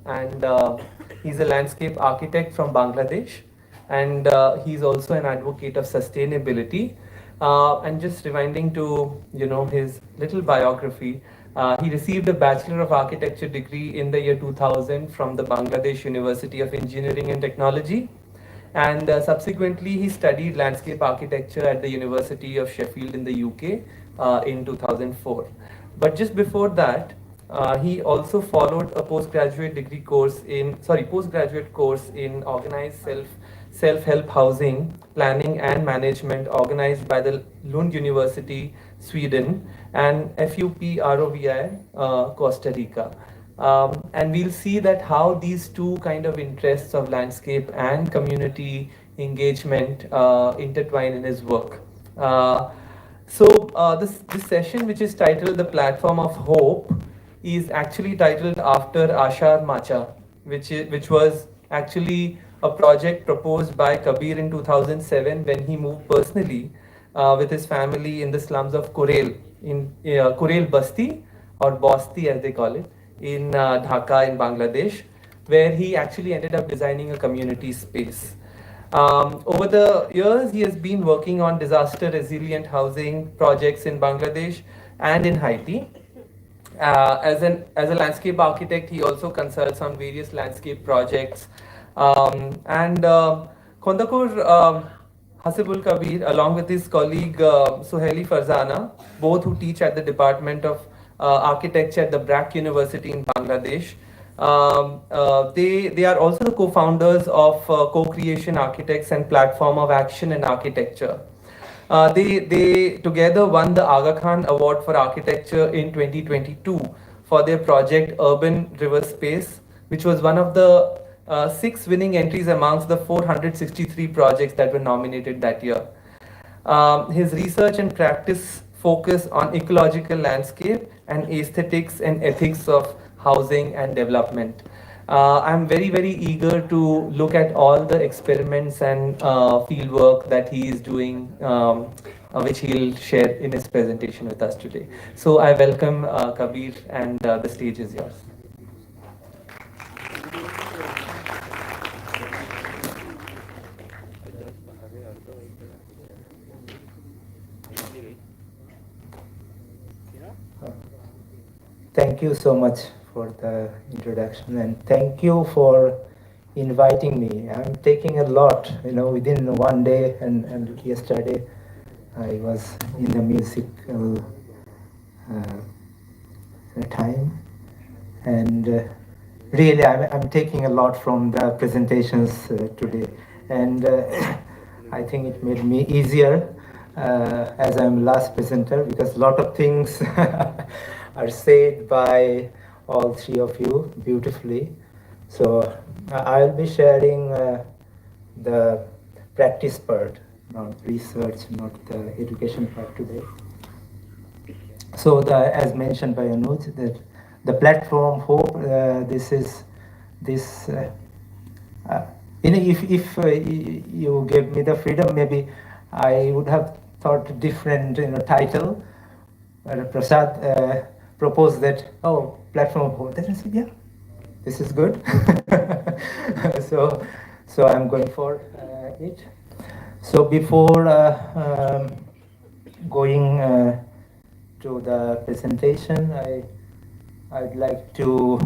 and he's a landscape architect from Bangladesh, and he's also an advocate of sustainability. And just rewinding to his little biography, he received a Bachelor of Architecture degree in the year 2000 from the Bangladesh University of Engineering and Technology, and subsequently he studied landscape architecture at the University of Sheffield in the UK in 2004. But just before that, he also followed a postgraduate course in organized self-help housing planning and management, organized by the Lund University, Sweden, and FUPROVI, Costa Rica. And we'll see that how these two kind of interests of landscape and community engagement intertwine in his work. This session, which is titled "The Platform of Hope," is actually titled after Ashar Macha, which was actually a project proposed by Kabir in 2007 when he moved personally with his family in the slums of Kurel Basti, or Basti as they call it, in Dhaka in Bangladesh, where he actually ended up designing a community space. Over the years, he has been working on disaster resilient housing projects in Bangladesh and in Haiti. As a landscape architect, he also consults on various landscape projects. Kondakur Hasibul Kabir, along with his colleague Suhaili Farzana, both who teach at the Department of Architecture at the BRAC University in Bangladesh. They are also the co-founders of Co-Creation Architects and Platform of Action in Architecture. They together won the Aga Khan Award for Architecture in 2022 for their project Urban River Space, which was one of the 6 winning entries amongst the 463 projects that were nominated that year. His research and practice focus on ecological landscape and aesthetics and ethics of housing and development. I'm very, very eager to look at all the experiments and field work that he is doing, which he'll share in his presentation with us today. So I welcome Kabir, and the stage is yours. Thank you so much for the introduction, and thank you for inviting me. I'm taking a lot, within one day, and yesterday I was in the musical time, and really I'm taking a lot from the presentations today, and I think it made me easier as I'm last presenter, because a lot of things are said by all three of you beautifully. So I'll be sharing the practice part, not research, not the education part today. So as mentioned by Anuj, that the platform hope, if you gave me the freedom, maybe I would have thought different title. Prasad proposed that, platform of hope. Then I said, yeah, this is good. so I'm going for it. So before going to the presentation, I'd like to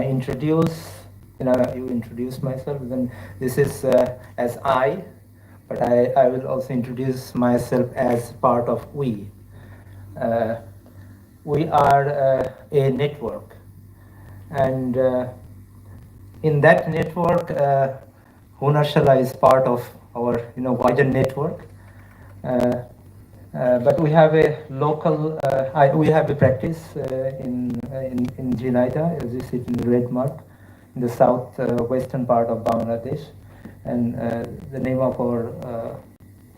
introduce, you introduce myself, then this is as I, but I will also introduce myself as part of we. We are a network, and in that network, Hunashala is part of our wider network. But we have a local, we have a practice in Jinaida, as you see in the red mark, in the south western part of Bangladesh, and the name of our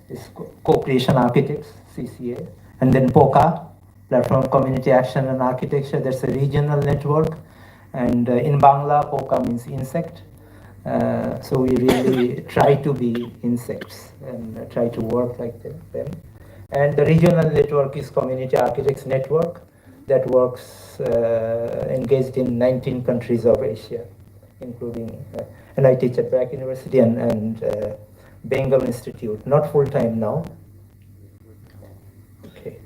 is Co-Creation Architects, CCA, and then POCA, Platform of Community Action and Architecture. That's a regional network, and in Bangla, POCA means insect. So we really try to be insects and try to work like them. And the regional network is Community Architects Network. that works engaged in 19 countries of Asia, including, and I teach at Brack University and Bengal Institute, not full-time now. Okay.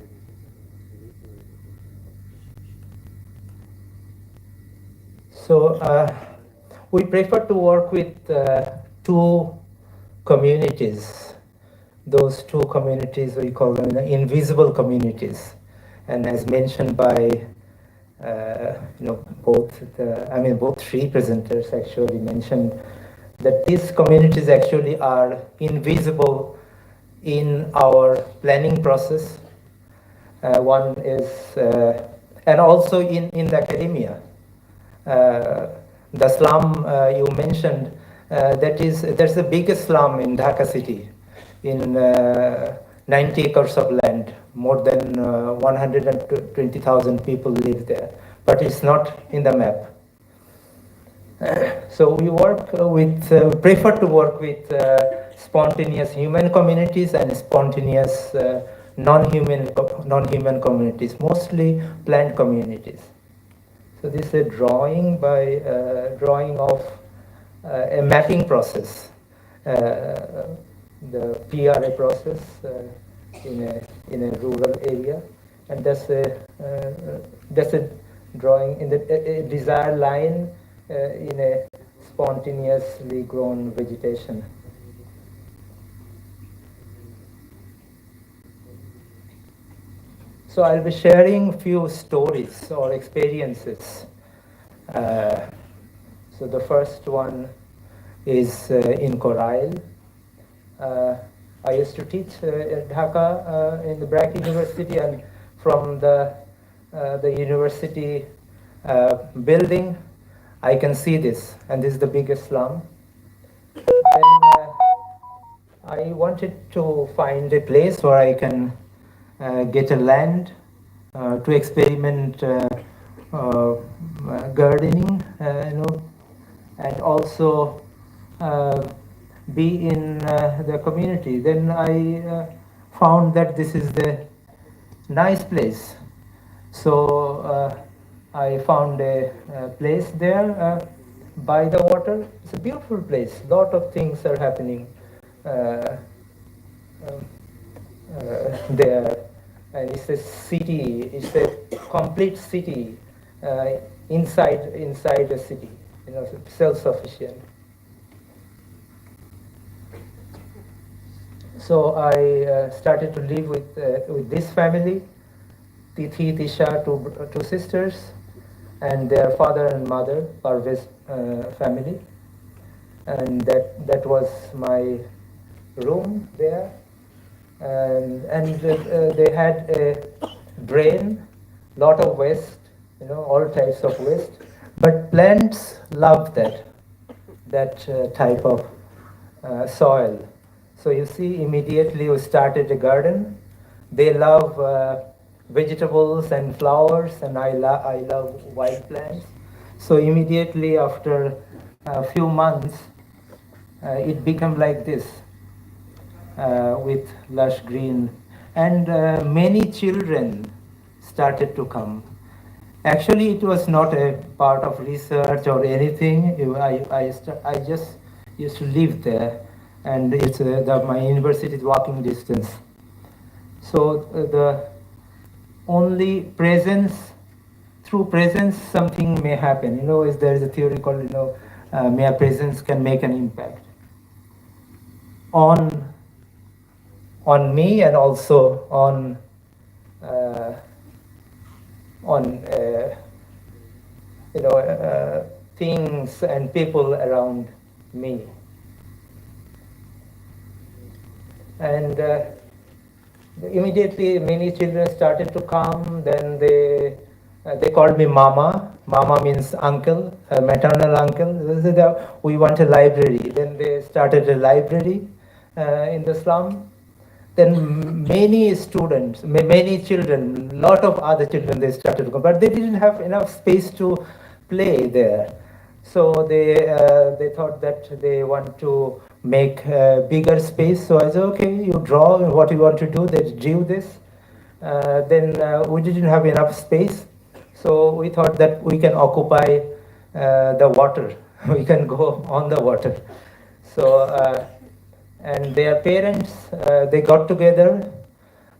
So we prefer to work with two communities. Those two communities, we call them invisible communities. And as mentioned by both three presenters actually mentioned that these communities actually are invisible in our planning process. One is, and also in the academia. The slum you mentioned, there's the biggest slum in Dhaka city, in 90 acres of land. More than 120,000 people live there, but it's not in the map. So we work with, prefer to work with spontaneous human communities and spontaneous non-human communities, mostly plant communities. So this is a drawing by drawing of a mapping process, the PRA process in a rural area, and that's a drawing in the desired line in a spontaneously grown vegetation. So I'll be sharing few stories or experiences. So the first one is in Korail. I used to teach at Dhaka in the Brack University, and from the university building, I can see this, and this is the biggest slum. Then I wanted to find a place where I can get a land to experiment gardening, and also be in the community. Then I found that this is the nice place. So I found a place there by the water. It's a beautiful place. A lot of things are happening there. And it's a city, it's a complete city inside a city, self-sufficient. So I started to live with this family, Tithi, Tisha, two sisters, and their father and mother, Parvez family. And that was my room there. And they had a drain, lot of waste, all types of waste. But plants love that type of soil. So you see, immediately we started a garden. They love vegetables and flowers, and I love wild plants. So immediately after a few months, it became like this. With lush green, and many children started to come. Actually, it was not a part of research or anything. I just used to live there, and it's my university is walking distance. So the only presence, through presence, something may happen. There is a theory called mere presence can make an impact on me, and also on things and people around me. And immediately many children started to come. Then they called me Mama. Mama means uncle, maternal uncle. We want a library. Then they started a library in the slum. Then many students, many children, lot of other children, they started to come, but they didn't have enough space to play there. So they thought that they want to make a bigger space. So I said, okay, you draw what you want to do. They drew this. Then we didn't have enough space. So we thought that we can occupy the water. We can go on the water. So and their parents, they got together.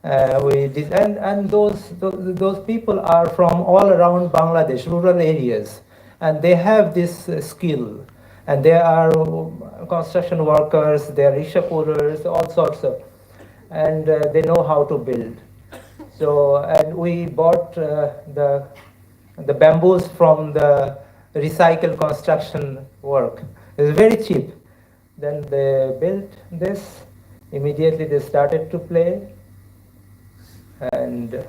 And those people are from all around Bangladesh, rural areas, and they have this skill, and they are construction workers, they are rickshaw pullers, all sorts of, and they know how to build. So, and we bought the bamboos from the recycled construction work. It's very cheap. Then they built this. Immediately they started to play, and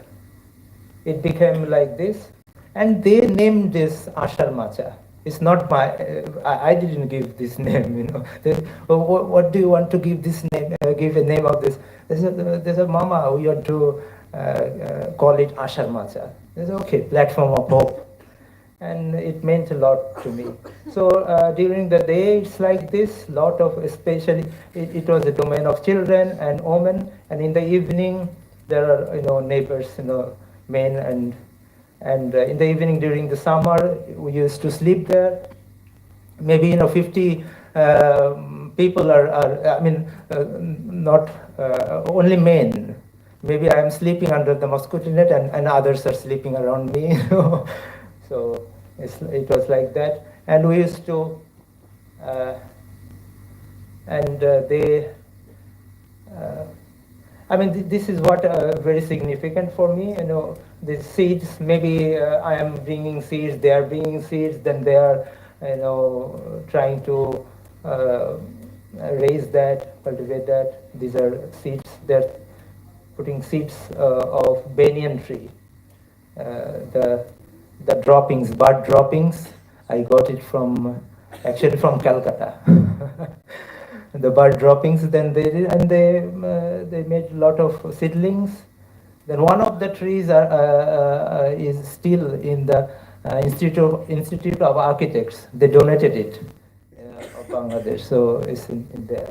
it became like this. And they named this Ashar Macha. It's not my, I didn't give this name, you know. What do you want to give this name, give a name of this? They said, Mama, we want to call it Ashar Macha. They said, okay, platform of hope. And it meant a lot to me. So during the day, it's like this, lot of, especially, it was a domain of children and women, and in the evening, there are, you know, neighbors, you know, men, and in the evening during the summer, we used to sleep there. Maybe, you know, 50 people are I mean, not only men. Maybe I am sleeping under the mosquito net, and others are sleeping around me. You know? So it was like that, and we used to, they. I mean, this is what very significant for me. You know, the seeds. Maybe I am bringing seeds. They are bringing seeds. Then they are, you know, trying to raise that, cultivate that. These are seeds. They're putting seeds of banyan tree. The droppings, bud droppings. I got it from, actually from Calcutta. The bud droppings. Then they did, and they made a lot of seedlings. Then one of the trees is still in the Institute of Architects. They donated it of Bangladesh, so it's in there.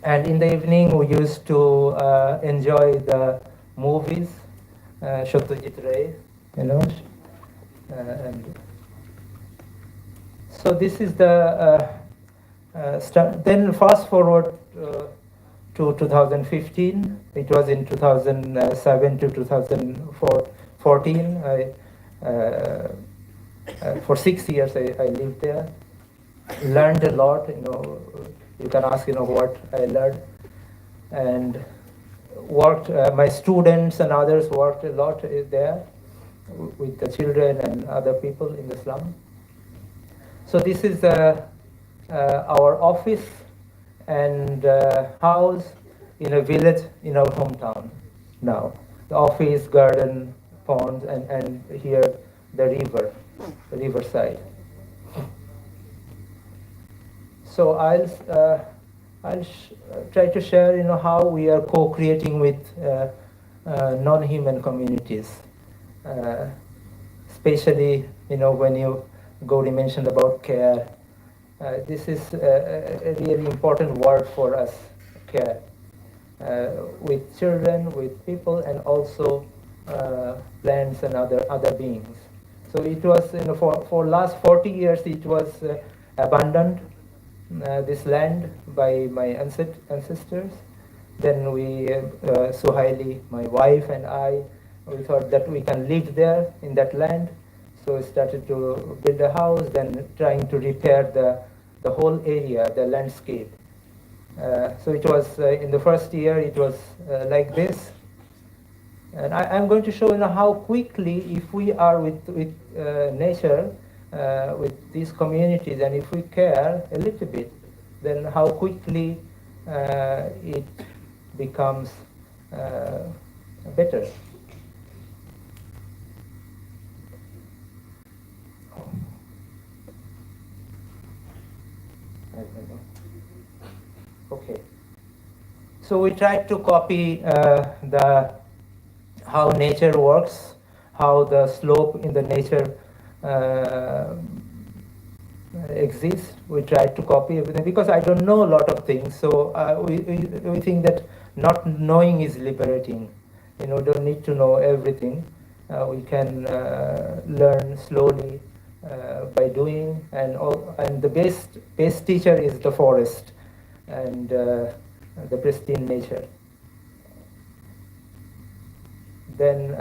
And in the evening, we used to enjoy the movies, Satyajit Ray, you know. And so this is the start. Then fast forward to 2015. It was in 2007 to 2014. For 6 years, I lived there. Learned a lot. You know, you can ask, you know, what I learned, and worked. My students and others worked a lot there with the children and other people in the slum. So this is our office and house in a village in our hometown now. The office, garden, ponds, and here the riverside. So I'll try to share, you know, how we are co-creating with non-human communities, especially, you know, when Gauri mentioned about care. This is a really important word for us, care, with children, with people, and also plants and other beings. So it was, you know, for last 40 years it was abandoned, this land, by my ancestors. Then we, Suhaili, my wife, and I, we thought that we can live there in that land. So we started to build a house, then trying to repair the whole area, the landscape. So it was, in the first year, it was like this. And I'm going to show, you know, how quickly, if we are with nature, with these communities, and if we care a little bit, then how quickly it becomes better. Okay. So we tried to copy how nature works, how the slope in the nature exists. We tried to copy everything because I don't know a lot of things. So we think that not knowing is liberating. You know, don't need to know everything. We can learn slowly by doing, and the best teacher is the forest and the pristine nature. Then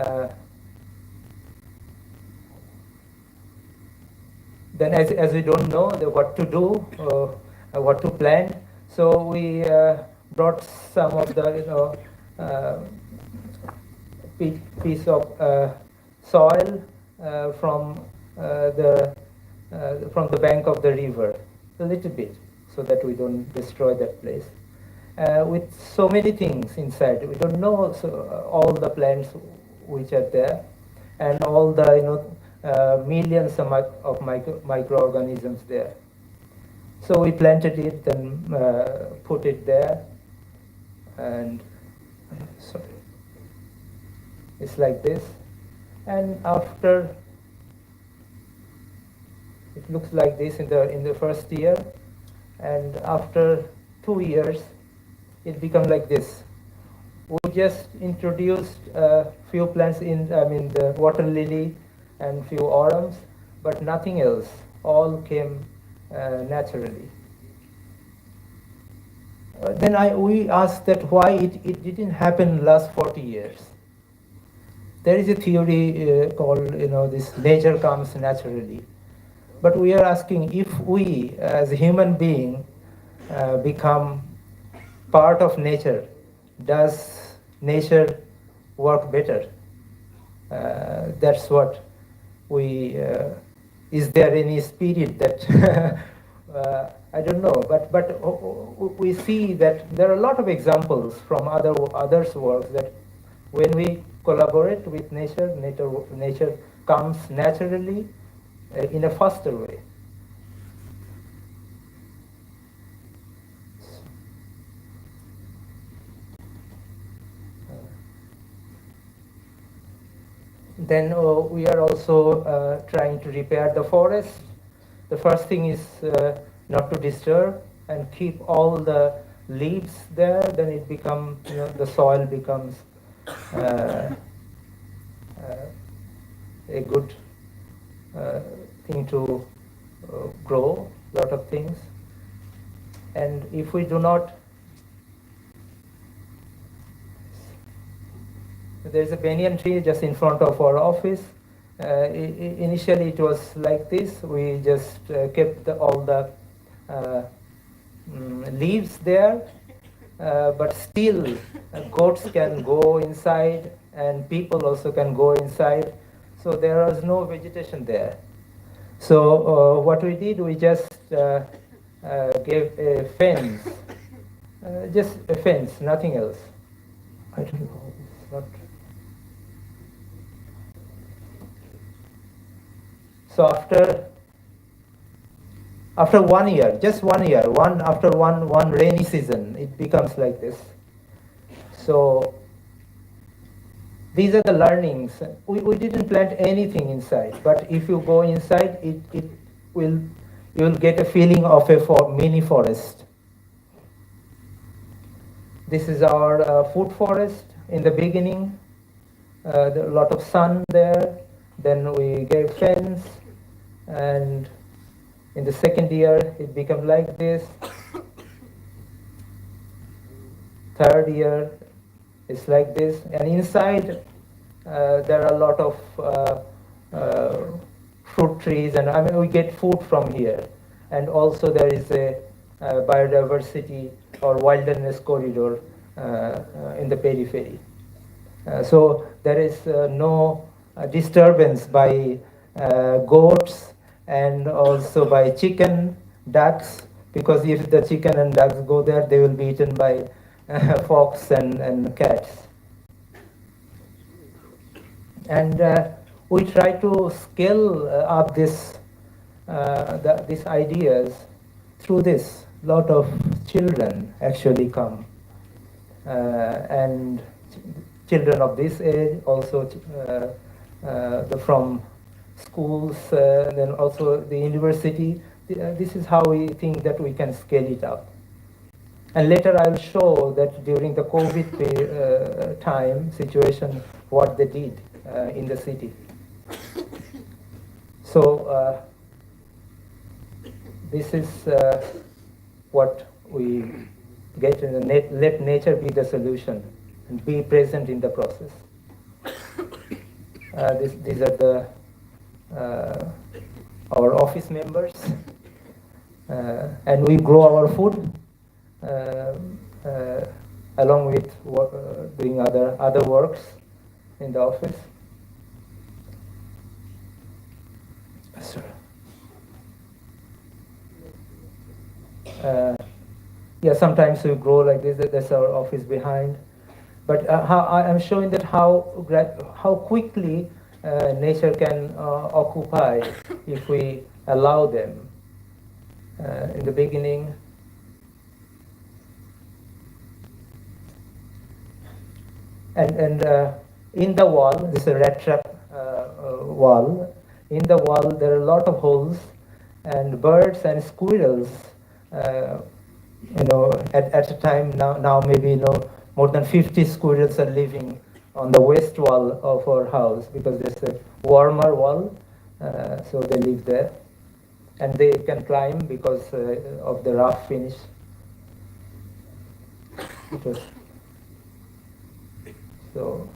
as we don't know what to do, what to plant, so we brought some of the piece of soil from the bank of the river, a little bit, so that we don't destroy that place. With so many things inside, we don't know all the plants which are there, and all the millions of microorganisms there. So we planted it and put it there, and sorry, it's like this. And after, it looks like this in the first year, and after 2 years, it becomes like this. We just introduced a few plants the water lily and few orams, but nothing else. All came naturally. Then we asked that why it didn't happen last 40 years. There is a theory called, this nature comes naturally. But we are asking, if we as a human being become part of nature, does nature work better? That's what we, is there any spirit that, I don't know, but we see that there are a lot of examples from others' works that when we collaborate with nature comes naturally in a faster way. Then we are also trying to repair the forest. The first thing is not to disturb and keep all the leaves there. Then it becomes, the soil becomes a good thing to grow a lot of things. And if we do not, there's a banyan tree just in front of our office. Initially it was like this. We just kept all the leaves there, but still goats can go inside and people also can go inside. So there was no vegetation there. So what we did, we just gave a fence, just a fence, nothing else. I don't know, it's not. So after 1 year, just 1 year, after one rainy season, it becomes like this. So these are the learnings. We didn't plant anything inside, but if you go inside, you'll get a feeling of a mini forest. This is our food forest. In the beginning, there a lot of sun there. Then we gave fence, and in the second year, it became like this. Third year, it's like this. And inside, there are a lot of fruit trees, and we get food from here. And also there is a biodiversity or wilderness corridor in the periphery. So there is no disturbance by goats and also by chicken, ducks, because if the chicken and ducks go there, they will be eaten by fox and cats. And we try to scale up these ideas through this. A lot of children actually come, and children of this age also from schools, then also the university. This is how we think that we can scale it up. And later I'll show that during the COVID time situation, what they did. in the city. So this is what we get in the let nature be the solution and be present in the process. These are the our office members, and we grow our food along with doing other works in the office. Yeah, sometimes we grow like this. That's our office behind. But I'm showing that how quickly nature can occupy if we allow them. In the beginning, and in the wall, this is a rat trap wall. In the wall, there are a lot of holes, and birds and squirrels. At a time now maybe more than 50 squirrels are living on the west wall of our house because there's a warmer wall, so they live there, and they can climb because of the rough finish. It was so.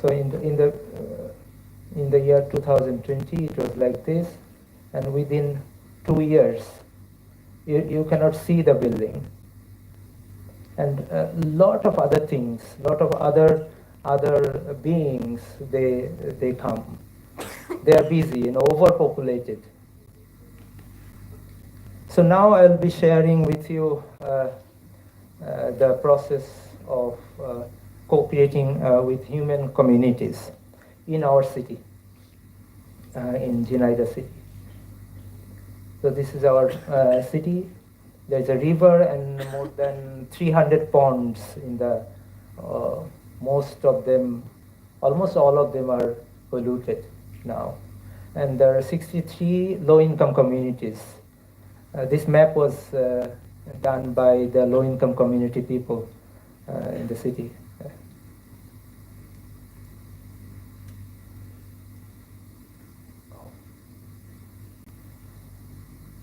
So in the year 2020, it was like this, and within 2 years, you cannot see the building, and a lot of other things, lot of other beings, they come. They are busy, overpopulated. So now I'll be sharing with you the process of co-creating with human communities in our city, in Jinaida city. So this is our city. There's a river and more than 300 ponds in the, most of them, almost all of them are polluted now. And there are 63 low-income communities. This map was done by the low-income community people in the city.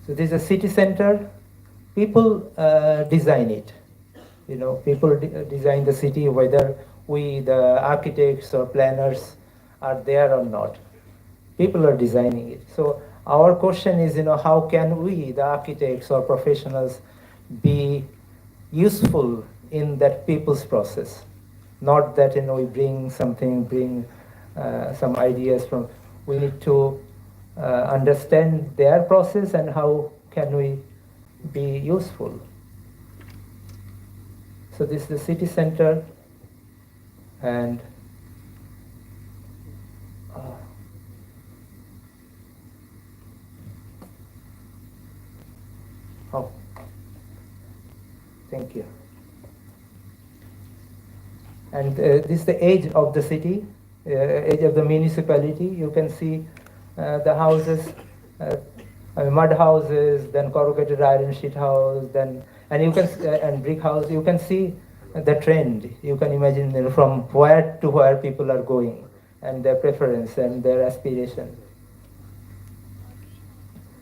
So this is a city center. People design it. People design the city, whether we, the architects or planners, are there or not. People are designing it. So our question is, how can we, the architects or professionals, be useful in that people's process? Not that, we bring some ideas from. We need to understand their process and how can we be useful. So this is the city center, and thank you. And this is the age of the city, age of the municipality. You can see the houses, mud houses, then corrugated iron sheet house, and you can and brick house. You can see the trend. You can imagine from where to where people are going, and their preference and their aspiration.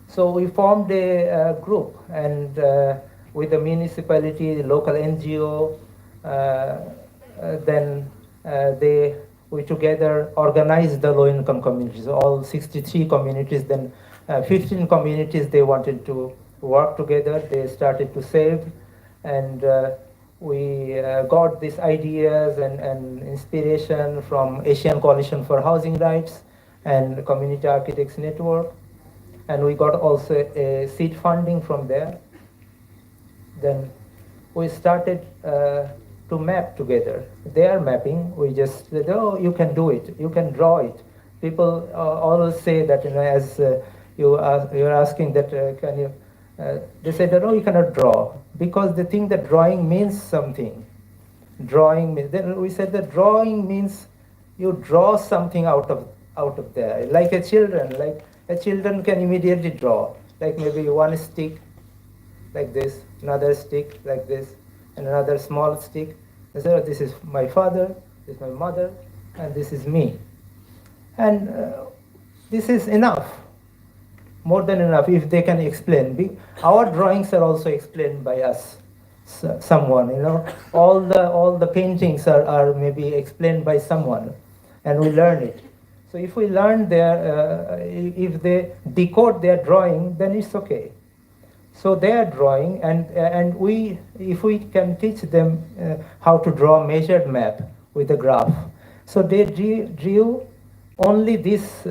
So we formed a group, and with the municipality, the local NGO, then we together organized the low-income communities, all 63 communities. Then 15 communities, they wanted to work together. They started to save, and we got these ideas and inspiration from Asian Coalition for Housing Rights and Community Architects Network, and we got also a seed funding from there. Then we started to map together. They are mapping. We just said, oh, you can do it. You can draw it. People always say that, as you're asking that, can you? They said that, no, you cannot draw, because they think that drawing means something. Drawing means. Then we said that drawing means you draw something out of there, like a children can immediately draw, like maybe one stick, like this, another stick, like this, and another small stick. They say, "Oh, this is my father, this is my mother, and this is me." And this is enough, more than enough if they can explain. Our drawings are also explained by us, someone, all the paintings are maybe explained by someone, and we learn it. So if we learn if they decode their drawing, then it's okay. So they are drawing, and if we can teach them how to draw a measured map with a graph. So they drew only this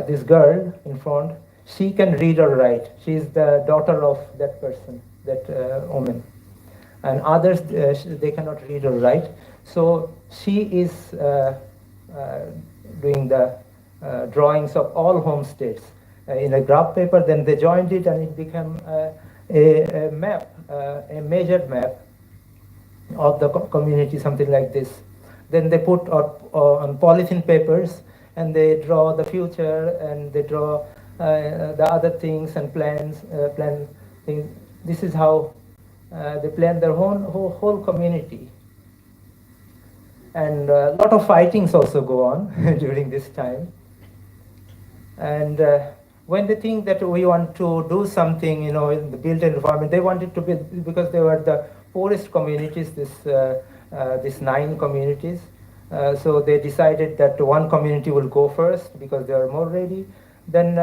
this girl in front. She can read or write. She is the daughter of that person, that woman. And others, they cannot read or write. So she is doing the drawings of all homesteads in a graph paper. Then they joined it, and it became a map, a measured map of the community, something like this. Then they put on polythene papers, and they draw the future, and they draw the other things and plan things. This is how they plan their whole community. And a lot of fightings also go on during this time. And when they think that we want to do something, in the built environment, they wanted to be, because they were the poorest communities, these 9 communities. So they decided that one community will go first because they are more ready. Then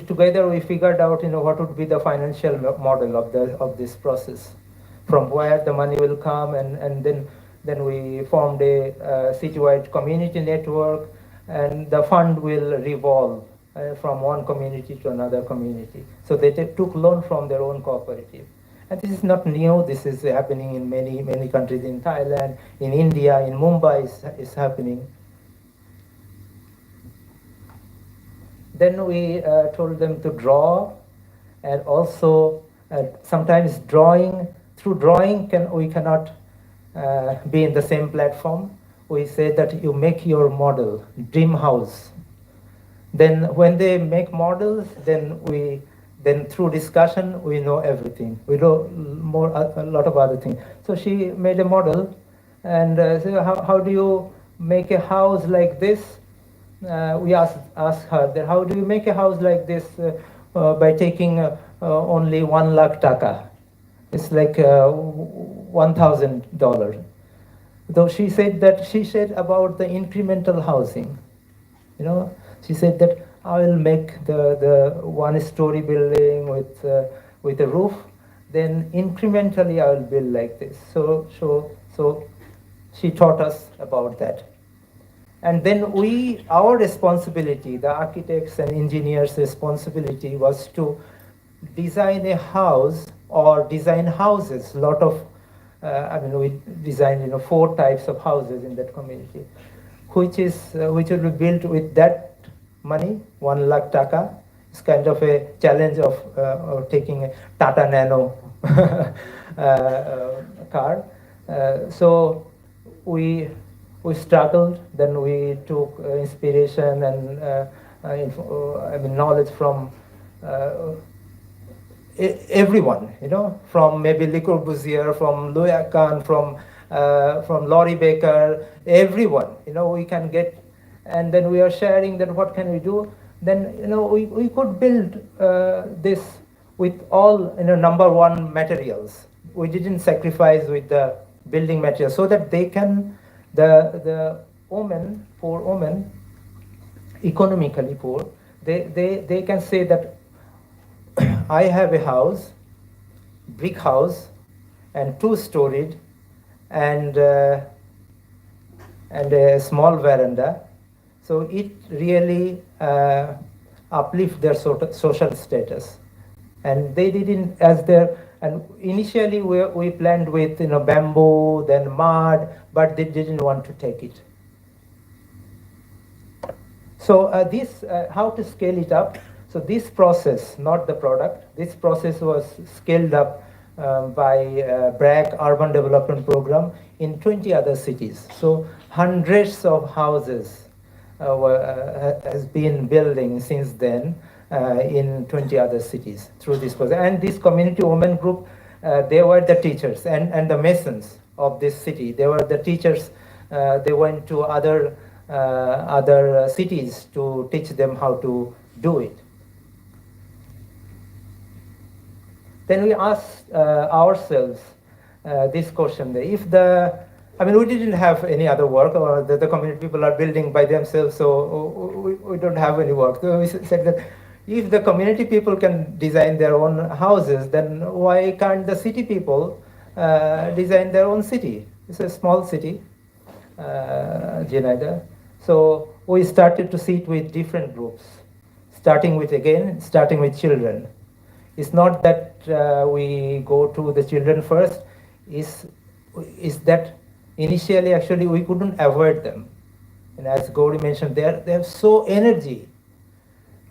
together we figured out, what would be the financial model of this process, from where the money will come, and then we formed a citywide community network, and the fund will revolve from one community to another community. So they took loan from their own cooperative. And this is not new. This is happening in many countries, in Thailand, in India, in Mumbai is happening. Then we told them to draw, and also sometimes through drawing we cannot be in the same platform. We say that you make your model, dream house. Then when they make models, then through discussion we know everything. We know a lot of other things. So she made a model, and said, how do you make a house like this? We asked her that, how do you make a house like this by taking only 1 lakh taka? It's like $1,000. Though she said about the incremental housing. She said that I will make the 1-story building with a roof. Then incrementally I will build like this. So she taught us about that. And then our responsibility, the architects and engineers' responsibility, was to design a house or design houses. We designed 4 types of houses in that community, which will be built with that money, 1 lakh taka. It's kind of a challenge of taking a Tata Nano car. So we struggled. Then we took inspiration and knowledge from everyone, from maybe Le Corbusier, from Louis Kahn, from Laurie Baker, everyone. We can get, and then we are sharing that what can we do. Then we could build this with all number 1 materials. We didn't sacrifice with the building materials, so that they can, the women, poor women, economically poor, they can say that I have a house, brick house, and 2-storied, and a small veranda. So it really uplifts their social status. And they didn't, and initially we planned with bamboo, then mud, but they didn't want to take it. So how to scale it up? So this process, not the product, this process was scaled up by BRAC Urban Development Program in 20 other cities. So hundreds of houses has been building since then. in 20 other cities through this process. And this community women group, they were the teachers and the masons of this city. They were the teachers. They went to other cities to teach them how to do it. Then we asked ourselves this question: if we didn't have any other work, or the community people are building by themselves, so we don't have any work. So we said that if the community people can design their own houses, then why can't the city people design their own city? It's a small city, Jhenaida. So we started to sit with different groups, starting with children. It's not that we go to the children first. Is that initially actually we couldn't avoid them, and as Gauri mentioned, they have so energy.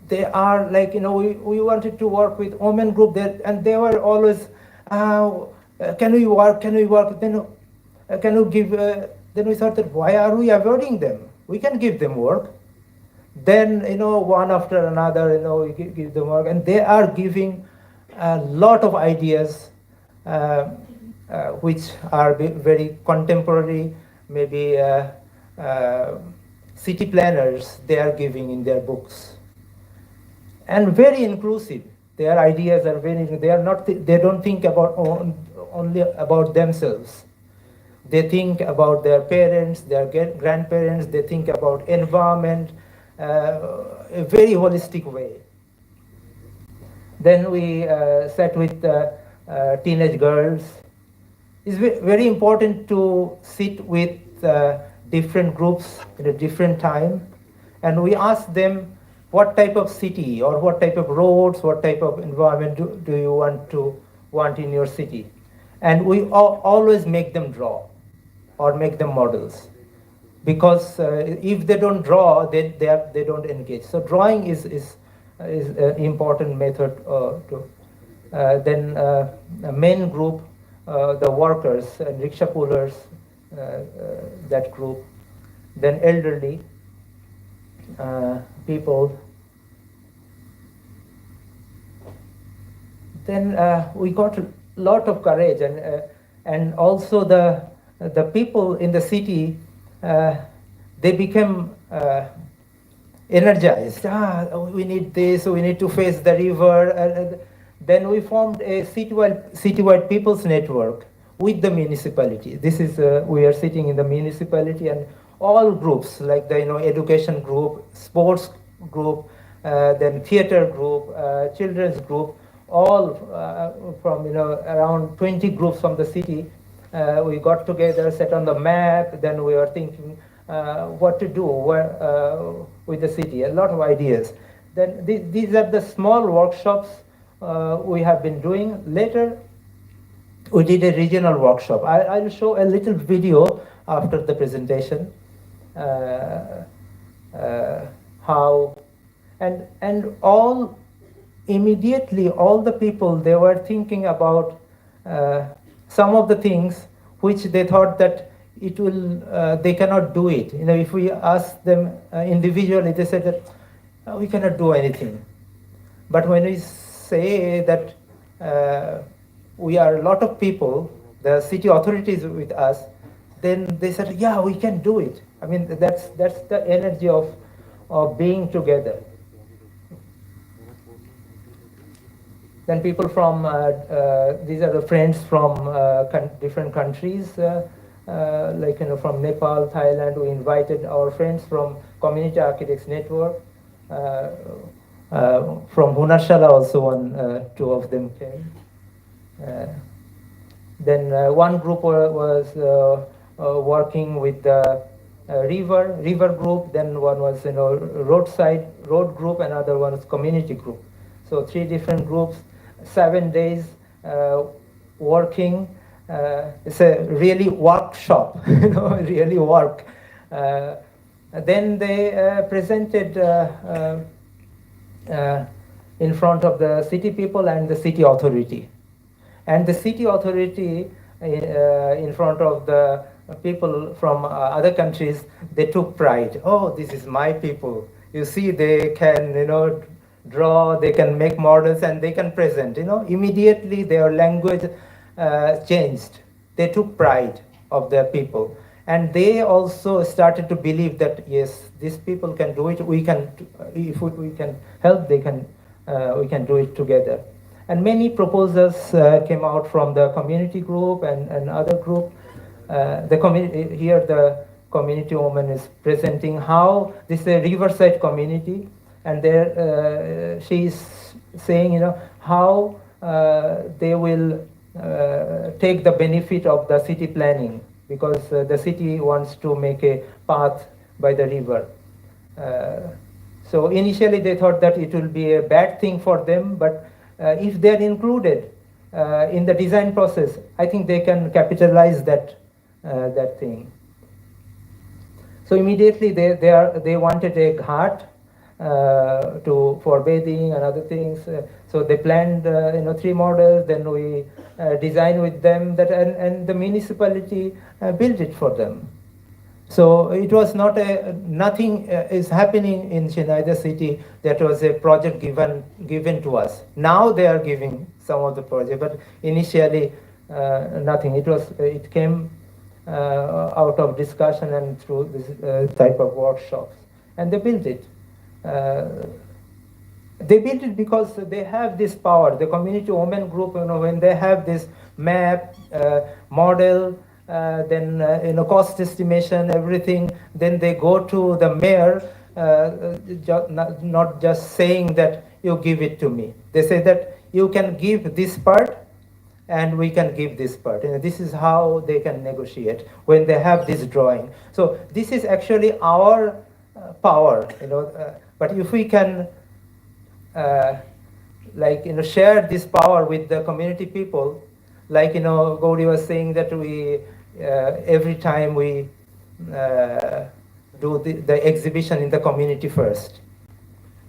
They are like, we wanted to work with women group there, and they were always, can we work? Then can you give? Then we thought that why are we avoiding them? We can give them work. Then one after another, we give them work, and they are giving a lot of ideas, which are very contemporary, maybe city planners they are giving in their books, and very inclusive. Their ideas are they don't think about only about themselves. They think about their parents, their grandparents. They think about environment, a very holistic way. Then we sat with teenage girls. It's very important to sit with different groups at a different time, and we asked them what type of city or what type of roads, what type of environment do you want in your city, and we always make them draw or make them models, because if they don't draw, they don't engage. So drawing is an important method then a main group, the workers and rickshaw pullers, that group. Then elderly people. Then we got a lot of courage, and also the people in the city, they became energized. We need this. We need to face the river. Then we formed a citywide people's network with the municipality. This is we are sitting in the municipality, and all groups like the education group, sports group, then theater group, children's group, all from around 20 groups from the city. We got together, set on the map. Then we were thinking what to do with the city. A lot of ideas. Then these are the small workshops we have been doing. Later, we did a regional workshop. I'll show a little video after the presentation. How and all immediately all the people, they were thinking about some of the things which they thought that it will they cannot do it. If we ask them individually, they said that we cannot do anything. But when we say that we are a lot of people, the city authorities with us, then they said, yeah, we can do it. I mean, that's the energy of being together. Then people from, these are the friends from different countries, like from Nepal, Thailand. We invited our friends from Community Architects Network. From Hunashala also, two of them came. Then one group was working with the river group. Then one was road group. Another one was community group. So 3 different groups, 7 days working. It's a really workshop, really work. Then they presented in front of the city people and the city authority. And the city authority in front of the people from other countries, they took pride. Oh, this is my people. You see, they can, draw, they can make models, and they can present. Immediately their language changed. They took pride of their people, and they also started to believe that yes, these people can do it. We can, if we can help, they can. We can do it together. And many proposals came out from the community group and other group. The community here, the community woman is presenting how this is a riverside community, and there she is saying, how they will take the benefit of the city planning, because the city wants to make a path by the river. So initially they thought that it will be a bad thing for them, but if they are included in the design process, I think they can capitalize that thing. So immediately they wanted a ghat for bathing and other things. So they planned 3 models. Then we designed with them that, and the municipality built it for them. So it was not nothing is happening in Chennai city. That was a project given to us. Now they are giving some of the project, but initially nothing. It came out of discussion and through this type of workshops, and they built it. They built it because they have this power. The community women group, when they have this map, model, then cost estimation, everything, then they go to the mayor, not just saying that you give it to me. They say that you can give this part and we can give this part. This is how they can negotiate when they have this drawing. So this is actually our power, but if we can share this power with the community people, like Gauri was saying that we every time we do the exhibition in the community first,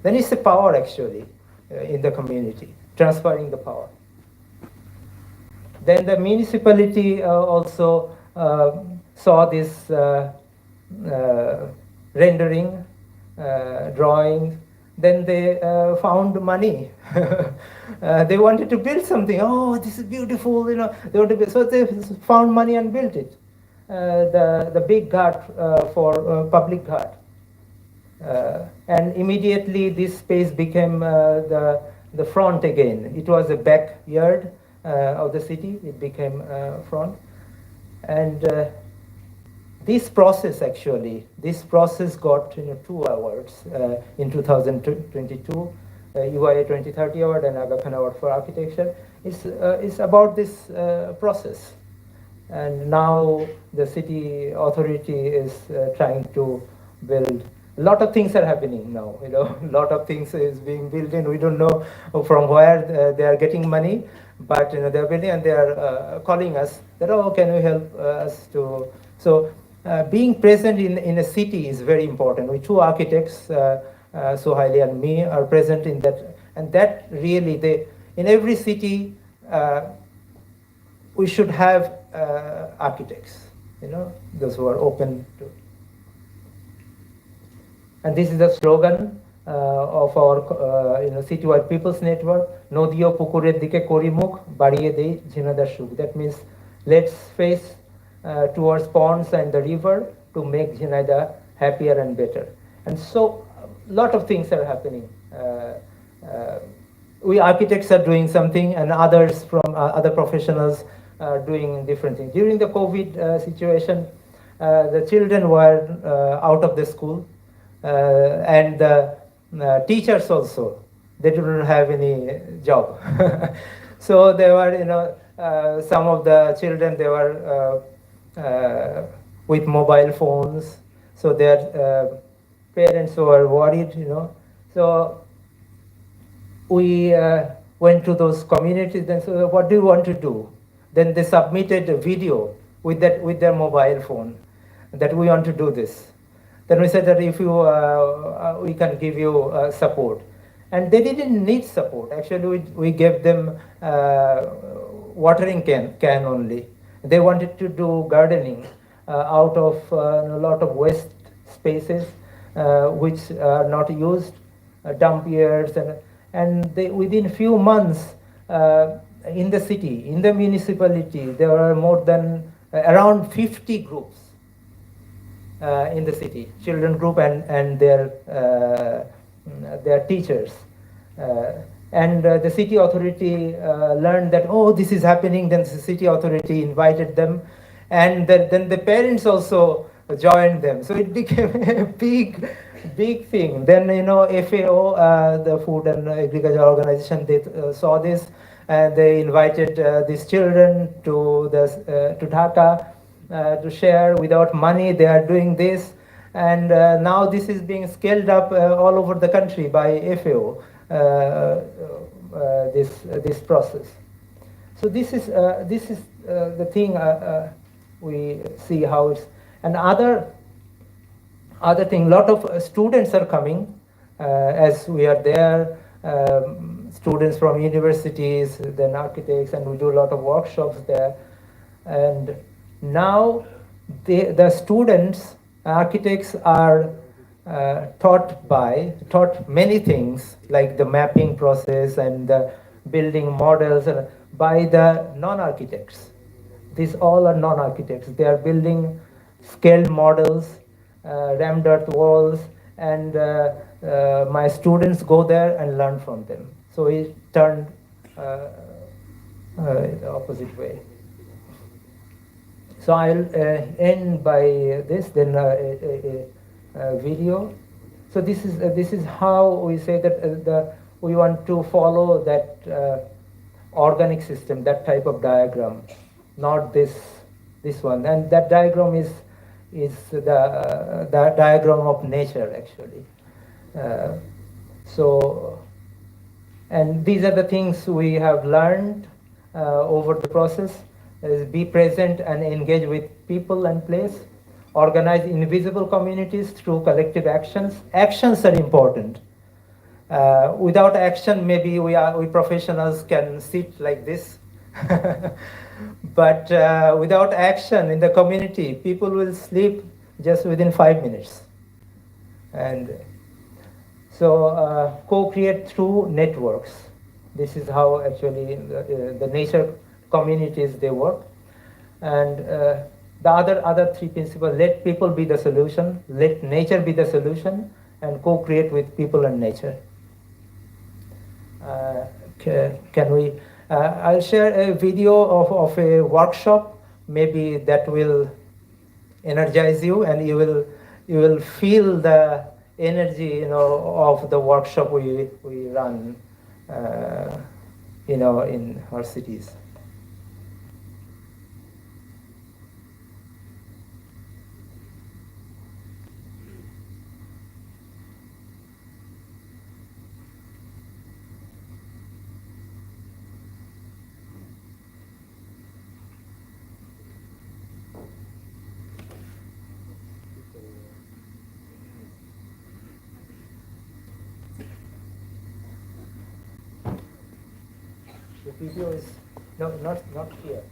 then it's the power actually in the community, transferring the power. Then the municipality also saw this rendering, drawings. Then they found money. They wanted to build something. Oh, this is beautiful, They want to build. So they found money and built it. The big ghat for public ghat. And immediately this space became the front again. It was a backyard of the city. It became front. And this process got 2 awards in 2022, UIA 2030 award and Aga Khan award for architecture. It's about this process, and now the city authority is trying to build. A lot of things are happening now. A lot of things is being built in. We don't know from where they are getting money, but they are building, and they are calling us that, oh, can you help us to so. Being present in a city is very important. We 2 architects, Sohaili and me, are present in that, and that really, in every city, we should have architects, those who are open to. And this is the slogan of our citywide people's network, Nodio Pukurer Dike Korimuk, Bariye Dei Jhinadar Shuk. That means let's face towards ponds and the river to make Jhinada happier and better. And so a lot of things are happening. We architects are doing something, and others from other professionals are doing different things. During the COVID situation, the children were out of the school, and the teachers also, they didn't have any job. So they were, some of the children, they were with mobile phones, so their parents were worried, So we went to those communities and said, what do you want to do? Then they submitted a video with their mobile phone that we want to do this. Then we said that if you, we can give you support. And they didn't need support. Actually, we gave them watering can only. They wanted to do gardening out of a lot of waste spaces which are not used. dump yards, and they, within few months, in the city, in the municipality, there are more than around 50 groups in the city, children group and their teachers. And the city authority learned that, oh, this is happening. Then the city authority invited them, and then the parents also joined them. So it became a big thing. Then, you know, FAO, the Food and Agriculture Organization, they saw this, and they invited these children to Dhaka to share without money. They are doing this, and now this is being scaled up all over the country by FAO. This process. So this is the thing we see how it's. And other thing, lot of students are coming as we are there. Students from universities, then architects, and we do a lot of workshops there. And now the students, architects are taught many things like the mapping process and the building models by the non-architects. These all are non-architects. They are building scaled models, rammed earth walls, and my students go there and learn from them. So it turned the opposite way. So I'll end by this, then a video. So this is how we say that we want to follow that organic system, that type of diagram, not this one. And that diagram is the diagram of nature, actually. And these are the things we have learned over the process. Is be present and engage with people and place. Organize invisible communities through collective actions. Actions are important. Without action, maybe we professionals can sit like this. But without action in the community, people will sleep just within 5 minutes. And so co-create through networks. This is how actually the nature communities they work. And the other three principles: let people be the solution, let nature be the solution, and co-create with people and nature. Can we? I'll share a video of a workshop. Maybe that will energize you, and you will feel the energy, you know, of the workshop we run, you know, in our cities. The video is not here.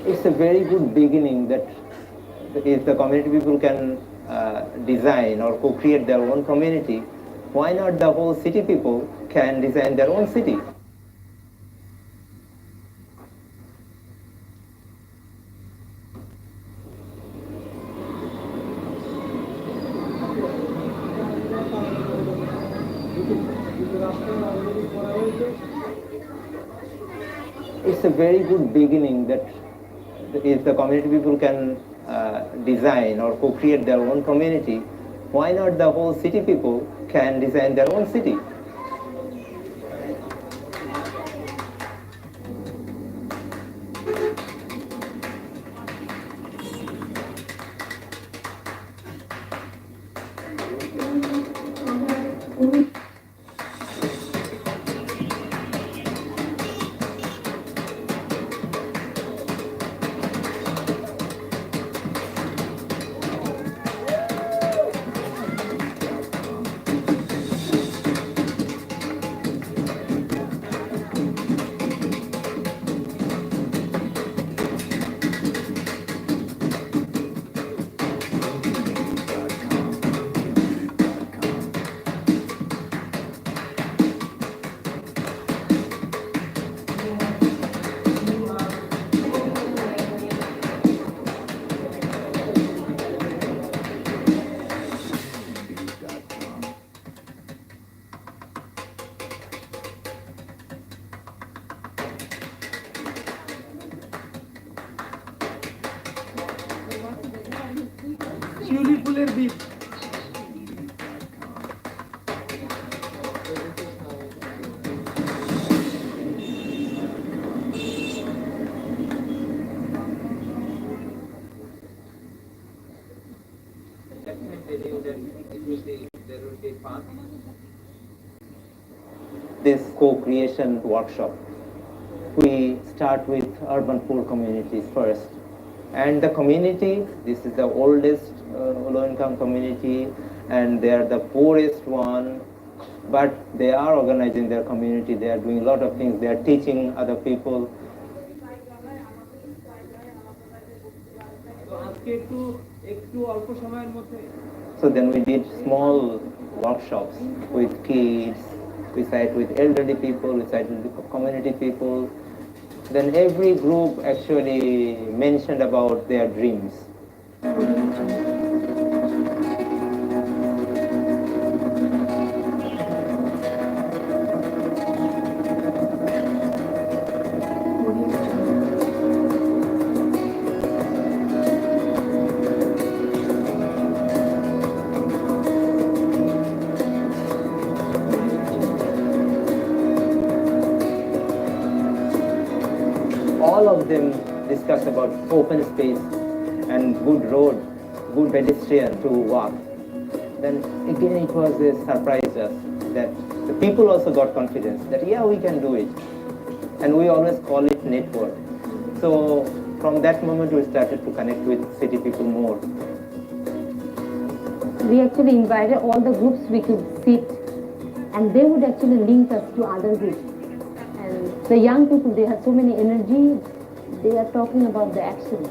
It's a very good beginning that if the community people can design or co-create their own community, why not the whole city people can design their own city? It's a very good beginning that if the community people can design or co-create their own community, why not the whole city people can design their own city? This co-creation workshop, we start with urban poor communities first. And the community, this is the oldest low-income community, and they are the poorest one, but they are organizing their community, they are doing a lot of things, they are teaching other people. So then we did small workshops with kids, we sat with elderly people, we sat with community people. Then every group actually mentioned about their dreams. All of them discussed about open space and good road, good pedestrian to walk. Then again it was a surprise us that the people also got confidence that yeah, we can do it. And we always call it network. So from that moment we started to connect with city people more. We actually invited all the groups we could sit, and they would actually link us to other groups. And the young people, they have so many energy, they are talking about the action.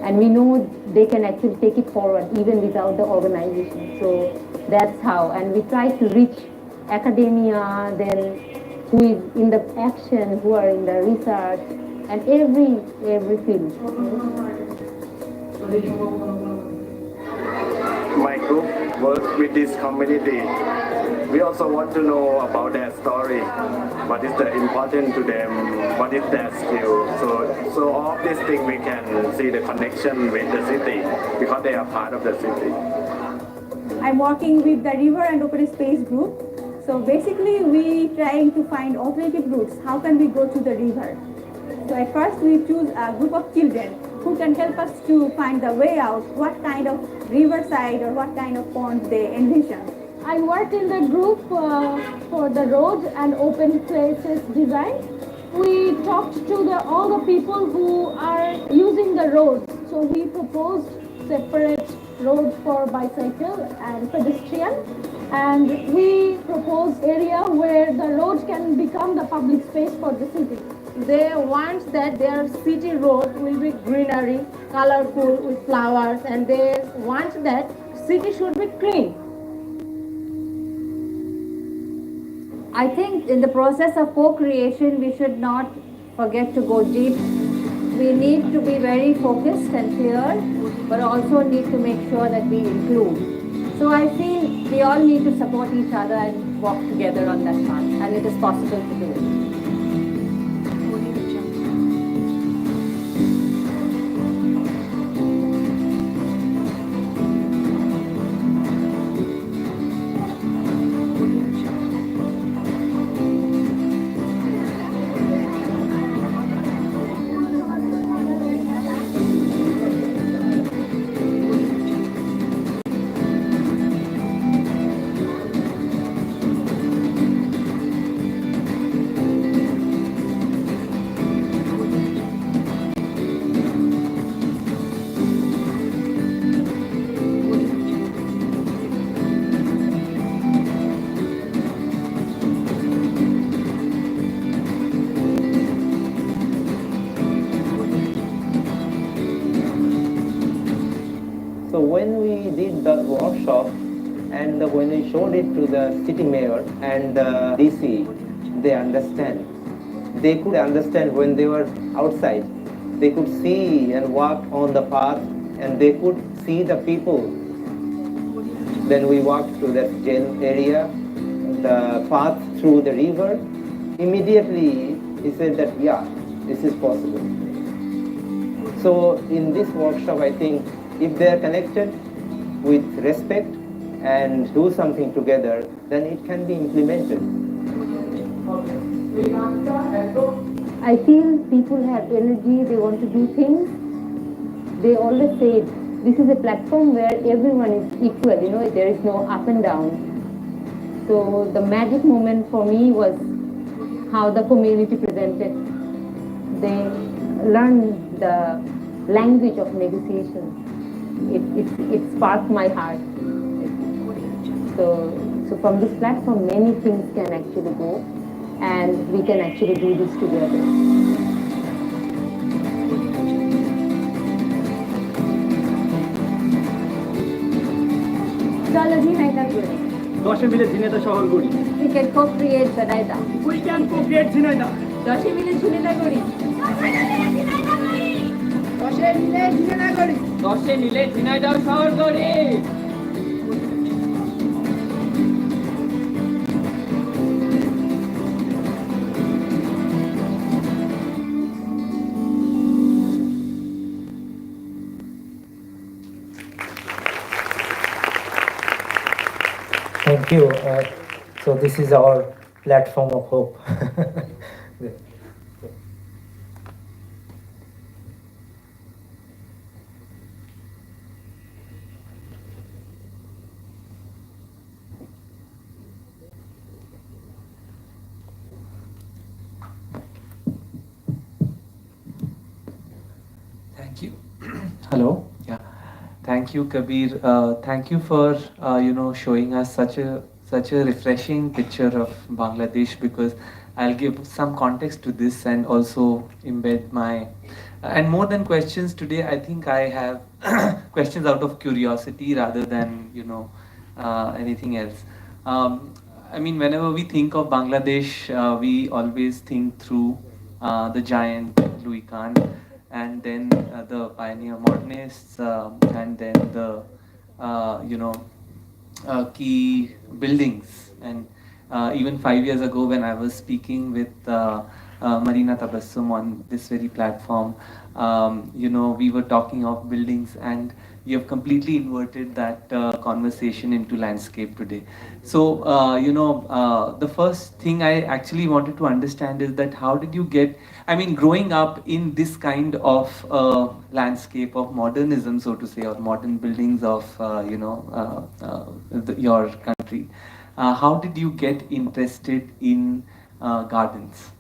And we know they can actually take it forward even without the organization. So that's how. And we try to reach academia, then who is in the action, who are in the research, and every field. My group works with this community. We also want to know about their story, what is the important to them, what is their skill. So all of these things we can see the connection with the city because they are part of the city. I'm working with the river and open space group. So basically we trying to find alternative routes. How can we go to the river? So at first we choose a group of children who can help us to find the way out, what kind of riverside or what kind of ponds they envision. I worked in the group for the road and open places design. We talked to all the people who are using the road. So we proposed separate roads for bicycle and pedestrian. And we proposed area where the road can become the public space for the city. They want that their city road will be greenery, colorful with flowers, and they want that city should be clean. I think in the process of co-creation, we should not forget to go deep. We need to be very focused and clear, but also need to make sure that we include. So I feel we all need to support each other and walk together on that path, and it is possible to do it. So when we did the workshop and when we showed it to the city mayor and DC, they understand. They could understand when they were outside. They could see and walk on the path and they could see the people. Then we walked to that jail area, the path through the river. Immediately he said that, yeah, this is possible. So in this workshop, I think if they are connected with respect and do something together, then it can be implemented. I feel people have energy, they want to do things. They always say this is a platform where everyone is equal, there is no up and down. So the magic moment for me was how the community presented. They learned the language of negotiation. It sparked my heart. So from this platform, many things can actually go, and we can actually do this together. We can co-create Zinaida. We can co-create Zinaida. Thank you. So this is our platform of hope. Thank you. Hello. Yeah. Thank you, Kabir. Thank you for showing us such a refreshing picture of Bangladesh, because I'll give some context to this and also embed my and more than questions today. I think I have questions out of curiosity rather than anything else. I mean, whenever we think of Bangladesh, we always think through the giant Louis Khan, and then the pioneer modernists, and then the key buildings. And even 5 years ago, when I was speaking with Marina Tabassum on this very platform, we were talking of buildings, and you have completely inverted that conversation into landscape today. So, the first thing I actually wanted to understand is that how did you get, I mean, growing up in this kind of landscape of modernism, so to say, or modern buildings of, your country, how did you get interested in gardens?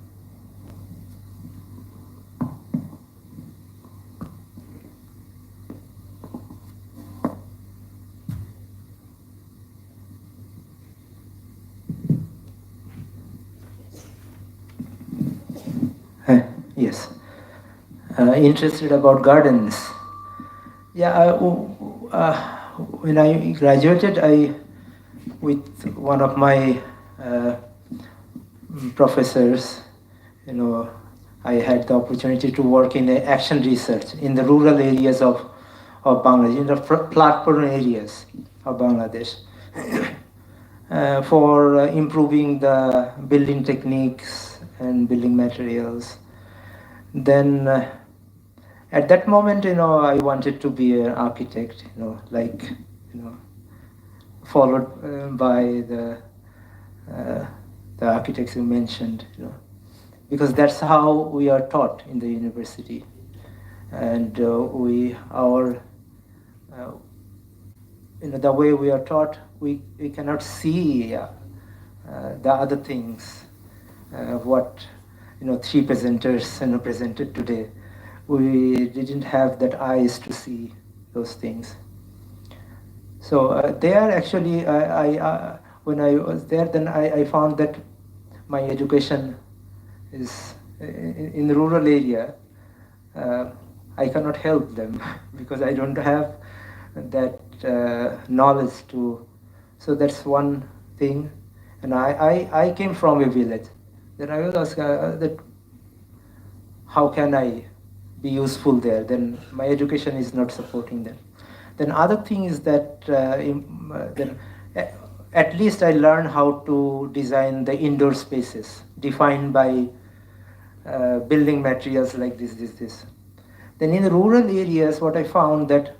Yes. Interested about gardens. Yeah, when I graduated, with one of my professors, I had the opportunity to work in action research in the rural areas of Bangladesh, in the flood-prone areas of Bangladesh. for improving the building techniques and building materials. Then at that moment, I wanted to be an architect, followed by the architects you mentioned, because that's how we are taught in the university, and the way we are taught, we cannot see the other things, what three presenters presented today. We didn't have that eyes to see those things. So there actually, when I was there, then I found that my education is in the rural area. I cannot help them because I don't have that knowledge to. So that's one thing. And I came from a village. Then I was asking that how can I be useful there? Then my education is not supporting them. Then other thing is that at least I learned how to design the indoor spaces defined by building materials like this. Then in the rural areas, what I found that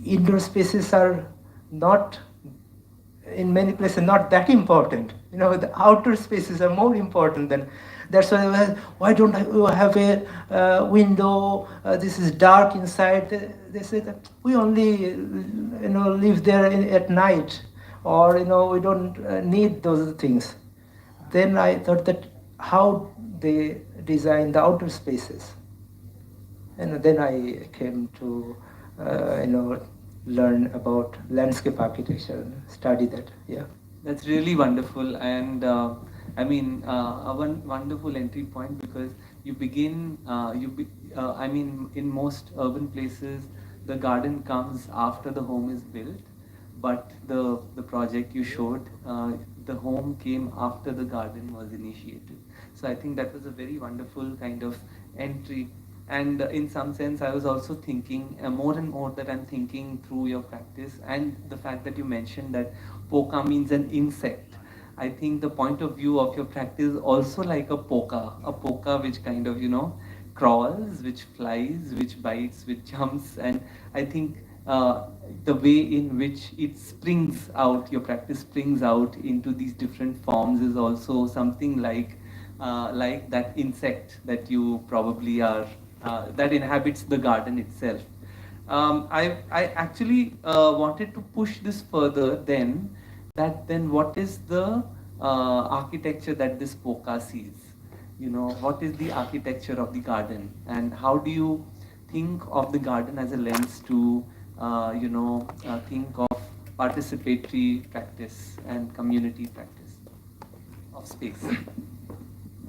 indoor spaces are not, in many places, not that important. The outer spaces are more important than. That's why don't I have a window? This is dark inside. They say that we only live there at night, or we don't need those things. Then I thought that how they design the outer spaces, and then I came to learn about landscape architecture and study that. Yeah. That's really wonderful, and a wonderful entry point, because you begin, in most urban places, the garden comes after the home is built, but the project you showed, the home came after the garden was initiated. So I think that was a very wonderful kind of entry. And in some sense, I was also thinking more and more that I'm thinking through your practice, and the fact that you mentioned that poka means an insect. I think the point of view of your practice is also like a poka which kind of, crawls, which flies, which bites, which jumps. And I think the way in which it springs out, your practice springs out into these different forms, is also something like that insect that you probably are, that inhabits the garden itself. I actually wanted to push this further then, then what is the architecture that this poka sees? What is the architecture of the garden, and how do you think of the garden as a lens to, think of participatory practice and community practice of space?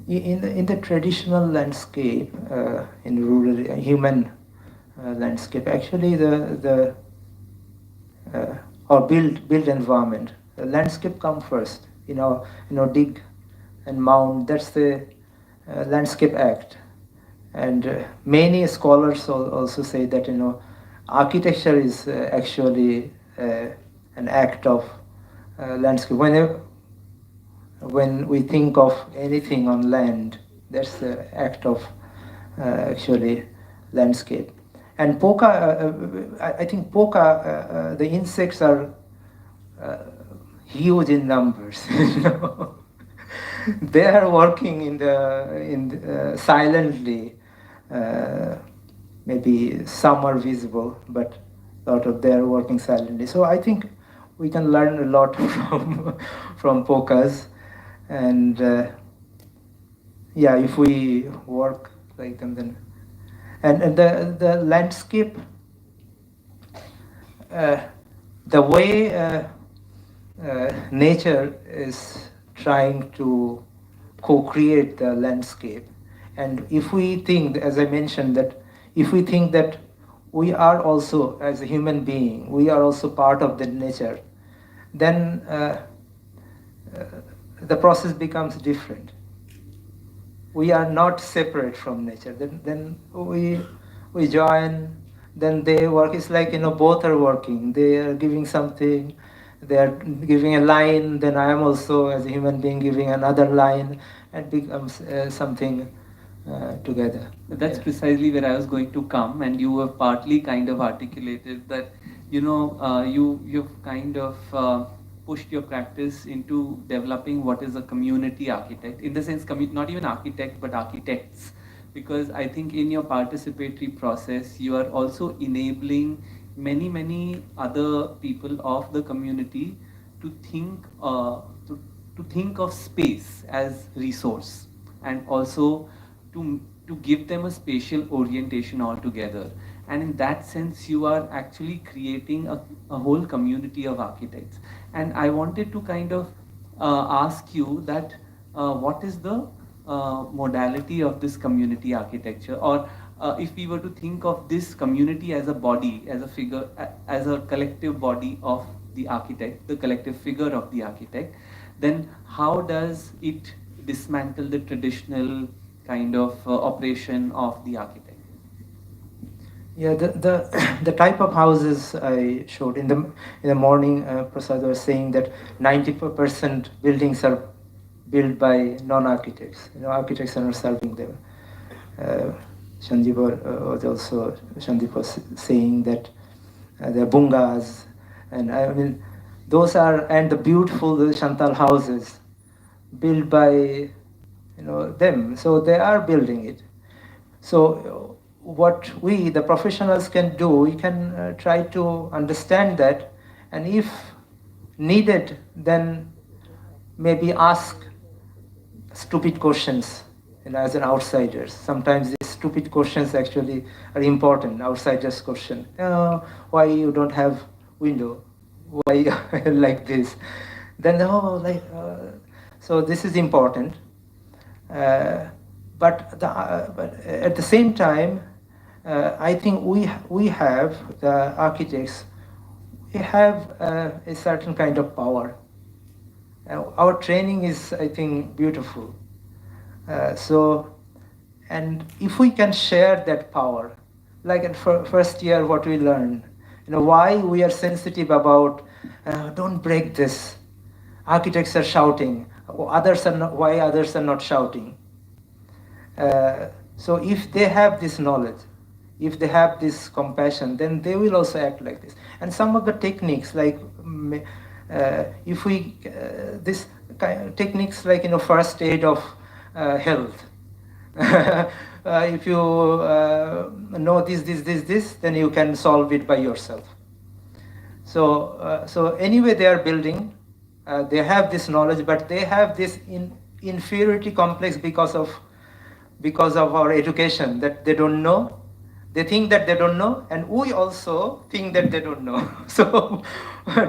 In the traditional landscape, in rural human landscape, actually the or built environment, the landscape come first. Dig and mound. That's the landscape act. And many scholars also say that architecture is actually an act of landscape. When we think of anything on land, that's the act of actually landscape. And poka, I think poka, the insects are huge in numbers. They are working silently. Maybe some are visible, but a lot of them are working silently. So I think we can learn a lot from pokas. And if we work like them, then and the landscape, the way nature is trying to co-create the landscape, and if we think, as I mentioned, that if we think that we are also, as a human being, we are also part of the nature, then the process becomes different. We are not separate from nature. Then we join. Then they work. It's like both are working. They are giving something, they are giving a line, then I am also as a human being giving another line, and becomes something together. That's precisely where I was going to come, and you have partly kind of articulated that, you've kind of pushed your practice into developing what is a community architect, in the sense, not even architect, but architects, because I think in your participatory process, you are also enabling many other people of the community to think to think of space as resource, and also to give them a spatial orientation altogether. And in that sense, you are actually creating a whole community of architects. And I wanted to kind of ask you that what is the modality of this community architecture, or if we were to think of this community as a body, as a figure, as a collective body of the architect, the collective figure of the architect, then how does it dismantle the traditional kind of operation of the architect? Yeah, the type of houses I showed in the morning, Prasad was saying that 90% buildings are built by non-architects. Architects are not serving them. Sandeep was also saying that the bungas, and I mean those are, and the beautiful Chantal houses built by them. So they are building it. So what we, the professionals, can do, we can try to understand that, and if needed, then maybe ask stupid questions, as an outsiders. Sometimes these stupid questions actually are important. Outsiders question, why you don't have window? Why like this? Then so this is important. But at the same time, I think we have, the architects, we have a certain kind of power. Our training is, I think, beautiful. And if we can share that power, like in first year, what we learned, why we are sensitive about, don't break this. Architects are shouting. Why others are not shouting? So if they have this knowledge, if they have this compassion, then they will also act like this. And some of the techniques, like if we this techniques like first aid of health. If you know this, then you can solve it by yourself. So anyway, they are building. They have this knowledge, but they have this inferiority complex because of our education, that they don't know. They think that they don't know, and we also think that they don't know. So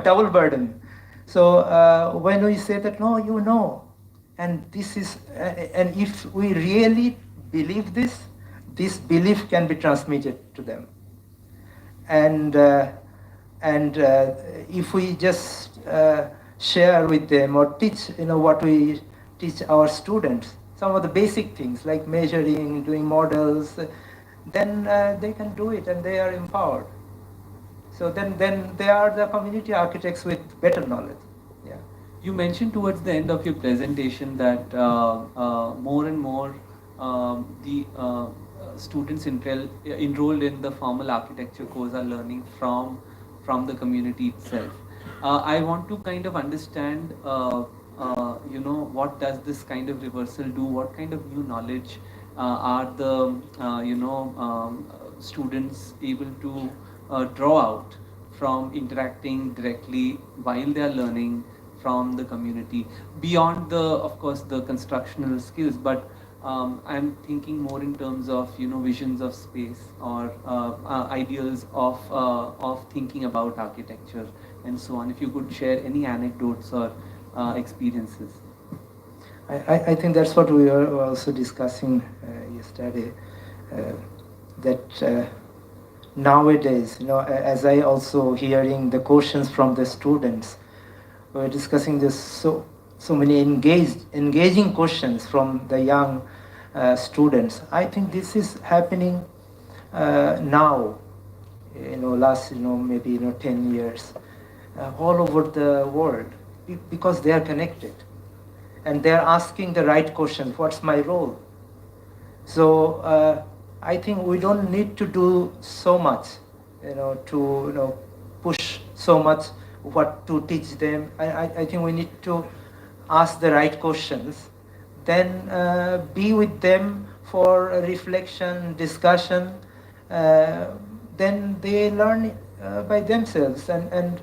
double burden. So when we say that, no, you know, and this is, and if we really believe this belief can be transmitted to them. And if we just share with them or teach, what we teach our students, some of the basic things like measuring, doing models, then they can do it and they are empowered. So then they are the community architects with better knowledge. Yeah. You mentioned towards the end of your presentation that more and more the students enrolled in the formal architecture course are learning from the community itself. I want to kind of understand, what does this kind of reversal do? What kind of new knowledge are the students able to draw out from interacting directly while they are learning from the community, beyond of course the constructional skills, but I'm thinking more in terms of visions of space, or ideals of thinking about architecture and so on. If you could share any anecdotes or experiences. I think that's what we were also discussing yesterday, that nowadays, as I also hearing the questions from the students, we're discussing this, so many engaging questions from the young students. I think this is happening now, last maybe 10 years. all over the world because they are connected. And they are asking the right question, what's my role? So I think we don't need to do so much, to push so much what to teach them. I think we need to ask the right questions, then be with them for a reflection, discussion. Then they learn by themselves, and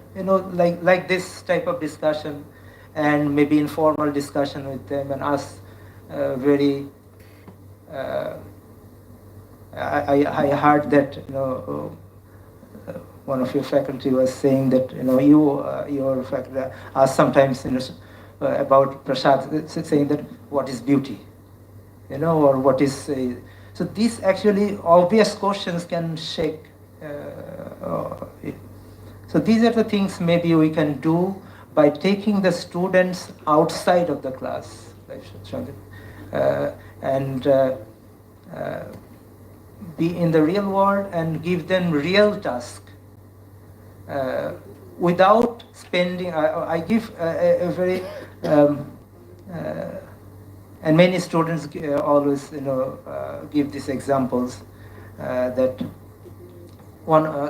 like this type of discussion, and maybe informal discussion with them, and ask very. I heard that one of your faculty was saying that your faculty asked sometimes about Prasad, saying that what is beauty, or what is. So these actually obvious questions can shake. It. So these are the things maybe we can do by taking the students outside of the class, and be in the real world and give them real task without spending. I give a very and many students always give these examples that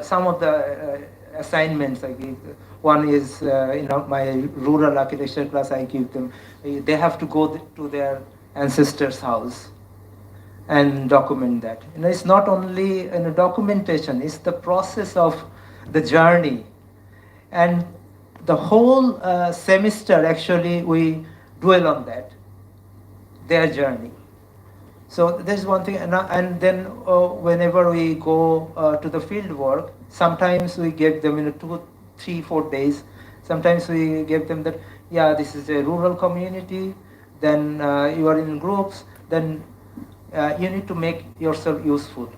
some of the assignments I give. One is my rural architecture class. I give them. They have to go to their ancestors' house and document that. It's not only documentation, it's the process of the journey. And the whole semester actually we dwell on that, their journey. So there's one thing, and then whenever we go to the field work, sometimes we give them 2, 3, 4 days. Sometimes we give them that, this is a rural community, then you are in groups, then you need to make yourself useful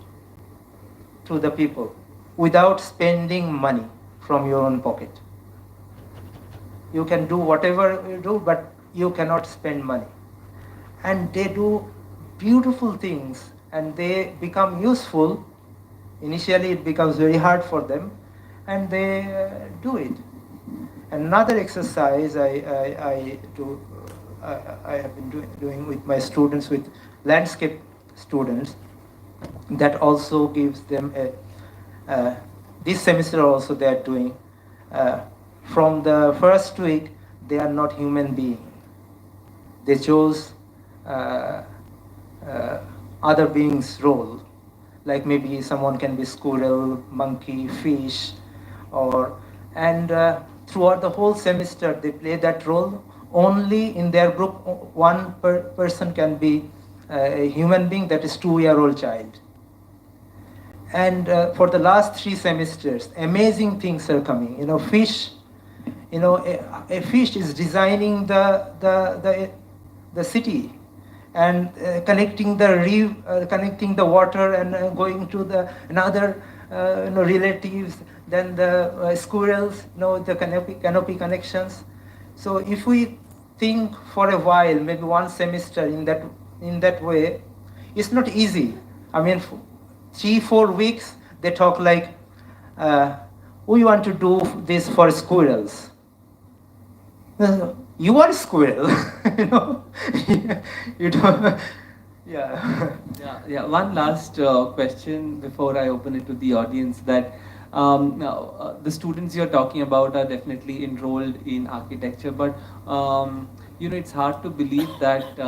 to the people without spending money from your own pocket. You can do whatever you do, but you cannot spend money. And they do beautiful things and they become useful. Initially it becomes very hard for them, and they do it. Another exercise I have been doing with my students, with landscape students, that also gives them this semester also they are doing. From the first week, they are not human beings. They chose other beings' role, like maybe someone can be squirrel, monkey, fish, and throughout the whole semester they play that role. Only in their group, one person can be a human being, that is 2-year-old child. And for the last 3 semesters, amazing things are coming. Fish. A fish is designing the city and connecting the water and going to the another relatives. Then the squirrels, the canopy connections. So if we think for a while, maybe one semester in that way, it's not easy. I mean, 3-4 weeks they talk like, we want to do this for squirrels. You are a squirrel, you don't. Yeah. One last question before I open it to the audience. That the students you're talking about are definitely enrolled in architecture, but it's hard to believe that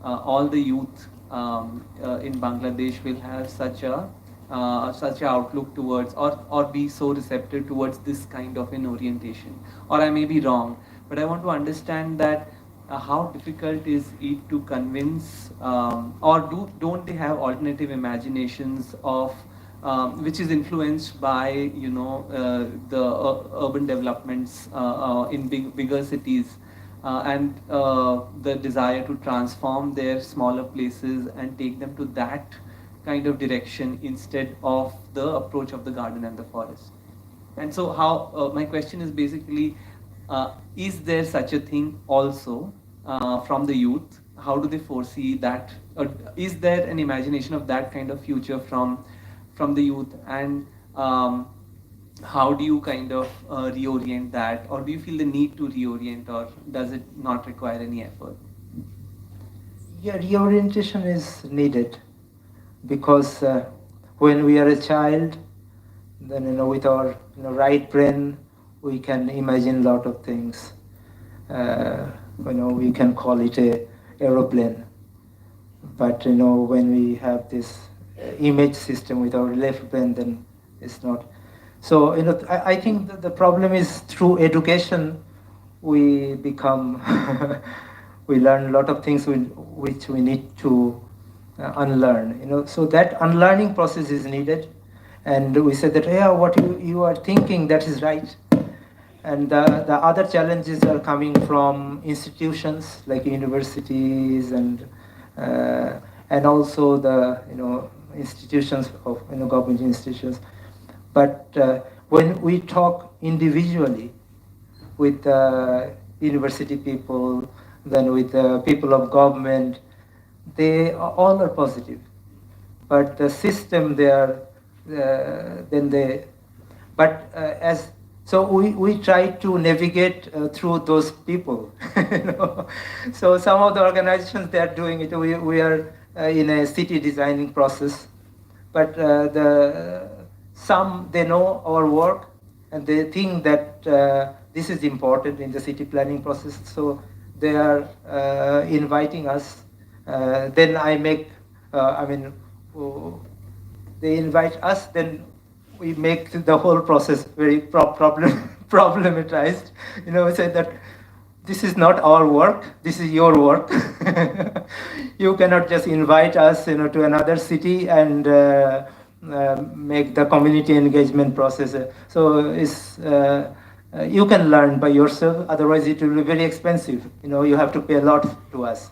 all the youth in Bangladesh will have such a outlook towards, or be so receptive towards this kind of an orientation. Or I may be wrong, but I want to understand that how difficult is it to convince, or don't they have alternative imaginations of which is influenced by the urban developments in bigger cities, and the desire to transform their smaller places and take them to that kind of direction instead of the approach of the garden and the forest. And so how my question is basically, is there such a thing also from the youth? How do they foresee that? Is there an imagination of that kind of future from the youth? And how do you kind of reorient that, or do you feel the need to reorient, or does it not require any effort? Yeah, reorientation is needed because when we are a child, then with our right brain, we can imagine a lot of things. We can call it a aeroplane, but when we have this image system with our left brain, then it's not. So I think that the problem is through education we become we learn a lot of things which we need to unlearn. So that unlearning process is needed, and we said that yeah, what you are thinking, that is right. And the other challenges are coming from institutions like universities and also the institutions of government institutions. But when we talk individually with university people, then with people of government, they all are positive. But the system there, then they, but as so we try to navigate through those people. So some of the organizations, they are doing it. We are in a city designing process, but some, they know our work and they think that this is important in the city planning process, so they are inviting us. Then I make, they invite us, then we make the whole process very problematized. We say that this is not our work, this is your work. You cannot just invite us to another city and make the community engagement process. So it's you can learn by yourself, otherwise it will be very expensive. You have to pay a lot to us.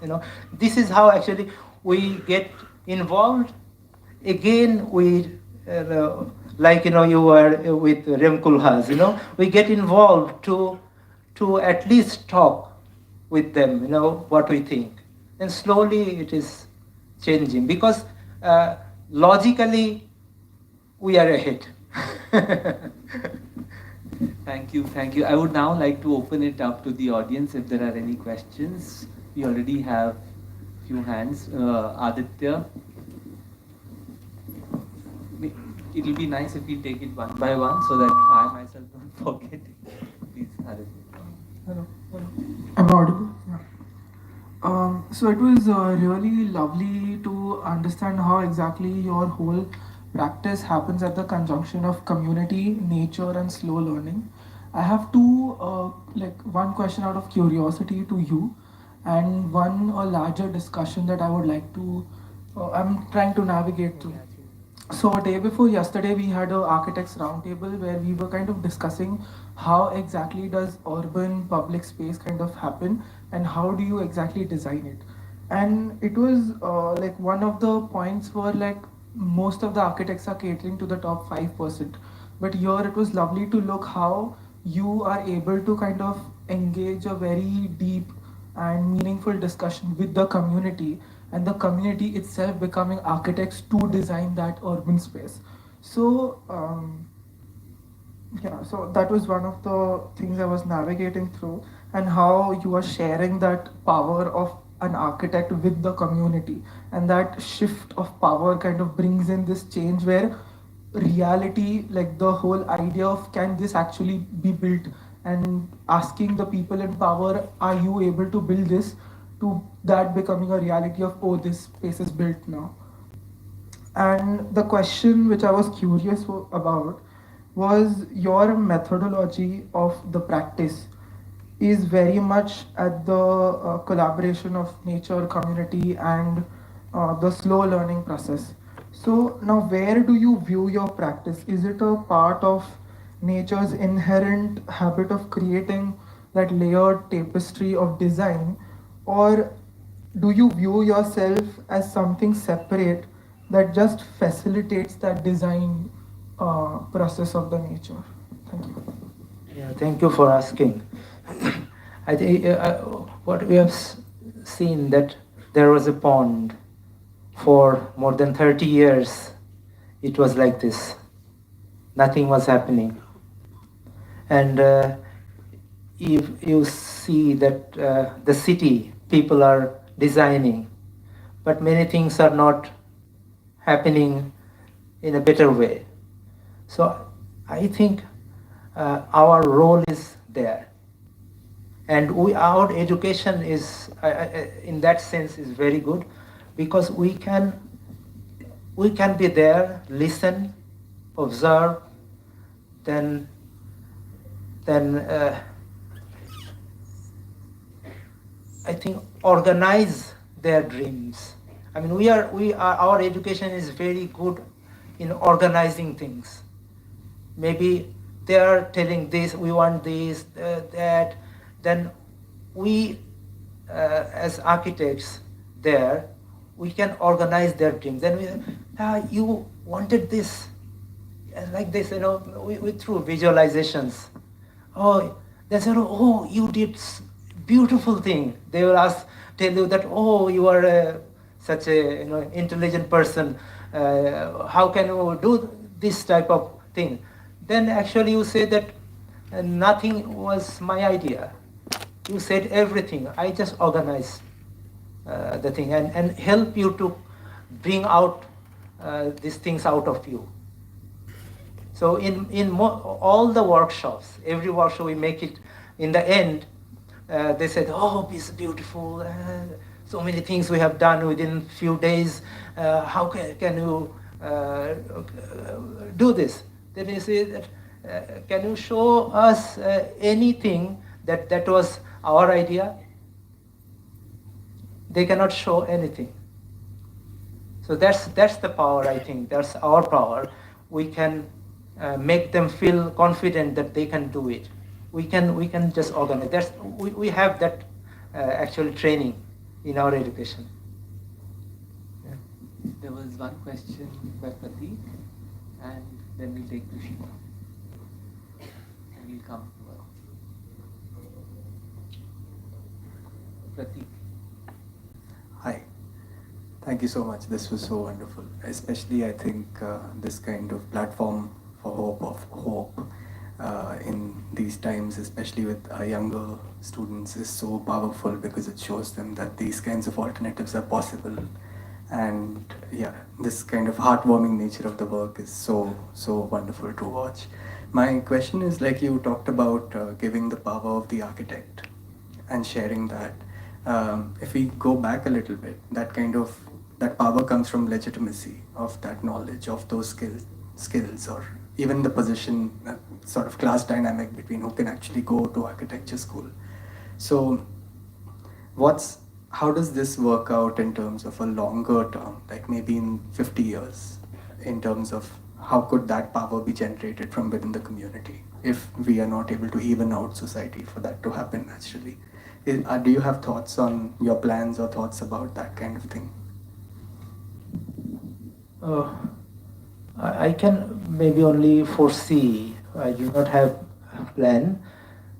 This is how actually we get involved. Again, we you were with Rem Koolhaas, we get involved to at least talk with them, what we think. And slowly it is changing because logically we are ahead. Thank you, thank you. I would now like to open it up to the audience if there are any questions. We already have few hands. Aditya. It will be nice if we take it one by one so that I myself don't forget it. Please, Aditya. Hello. Am I audible? Yeah. So it was really lovely to understand how exactly your whole practice happens at the conjunction of community, nature, and slow learning. I have two, one question out of curiosity to you, and one a larger discussion that I would like to. I'm trying to navigate through. So day before yesterday, we had a architects roundtable where we were kind of discussing how exactly does urban public space kind of happen and how do you exactly design it. And it was one of the points were like most of the architects are catering to the top 5%. But here it was lovely to look how you are able to kind of engage a very deep and meaningful discussion with the community, and the community itself becoming architects to design that urban space. So so that was one of the things I was navigating through, and how you are sharing that power of an architect with the community, and that shift of power kind of brings in this change where reality, like the whole idea of can this actually be built, and asking the people in power, are you able to build this, to that becoming a reality of, oh, this space is built now. And the question which I was curious about was your methodology of the practice is very much at the collaboration of nature, community, and the slow learning process. So now, where do you view your practice? Is it a part of nature's inherent habit of creating that layered tapestry of design, or do you view yourself as something separate that just facilitates that design process of the nature? Thank you. Yeah, thank you for asking. I think what we have seen, that there was a pond for more than 30 years. It was like this. Nothing was happening. And if you see that the city people are designing, but many things are not happening in a better way. So I think our role is there, and our education is, in that sense, is very good, because we can be there, listen, observe, then I think organize their dreams. I mean, our education is very good in organizing things. Maybe they are telling this, we want this, that. Then we, as architects there, we can organize their dreams. Then you wanted this, like this, we through visualizations. Oh, they say, oh, you did beautiful thing. They will tell you that, oh, you are such a intelligent person. How can you do this type of thing? Then actually you say that nothing was my idea. You said everything. I just organized the thing and help you to bring out these things out of you. So in all the workshops, every workshop we make it, in the end, they said, oh, it's beautiful, so many things we have done within few days, how can you do this? Then you say that, can you show us anything that was our idea? They cannot show anything. So that's the power, I think. That's our power. We can make them feel confident that they can do it. We can just organize. We have that actual training in our education. Yeah. There was one question by Pratik, and then we'll take Tushima. And we'll come to her. Pratik. Hi. Thank you so much. This was so wonderful. Especially, I think, this kind of platform for hope in these times, especially with our younger students, is so powerful, because it shows them that these kinds of alternatives are possible. And yeah, this kind of heartwarming nature of the work is so wonderful to watch. My question is, like you talked about giving the power of the architect and sharing that. If we go back a little bit, that power comes from legitimacy of that knowledge, of those skills, or even the position, sort of class dynamic between who can actually go to architecture school. So how does this work out in terms of a longer term, like maybe in 50 years, in terms of how could that power be generated from within the community if we are not able to even out society for that to happen naturally? Do you have thoughts on your plans or thoughts about that kind of thing? I can maybe only foresee. I do not have a plan,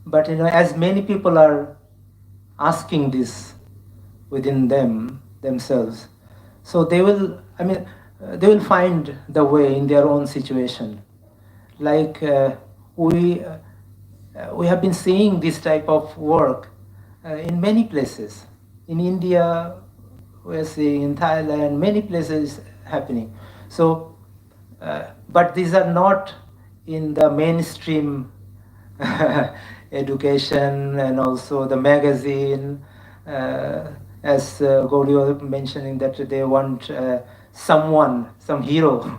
but as many people are asking this within themselves, so they will find the way in their own situation. Like we have been seeing this type of work in many places. In India, we're seeing in Thailand, many places happening. So, but these are not in the mainstream education and also the magazine. As Gauri was mentioning, that they want some hero,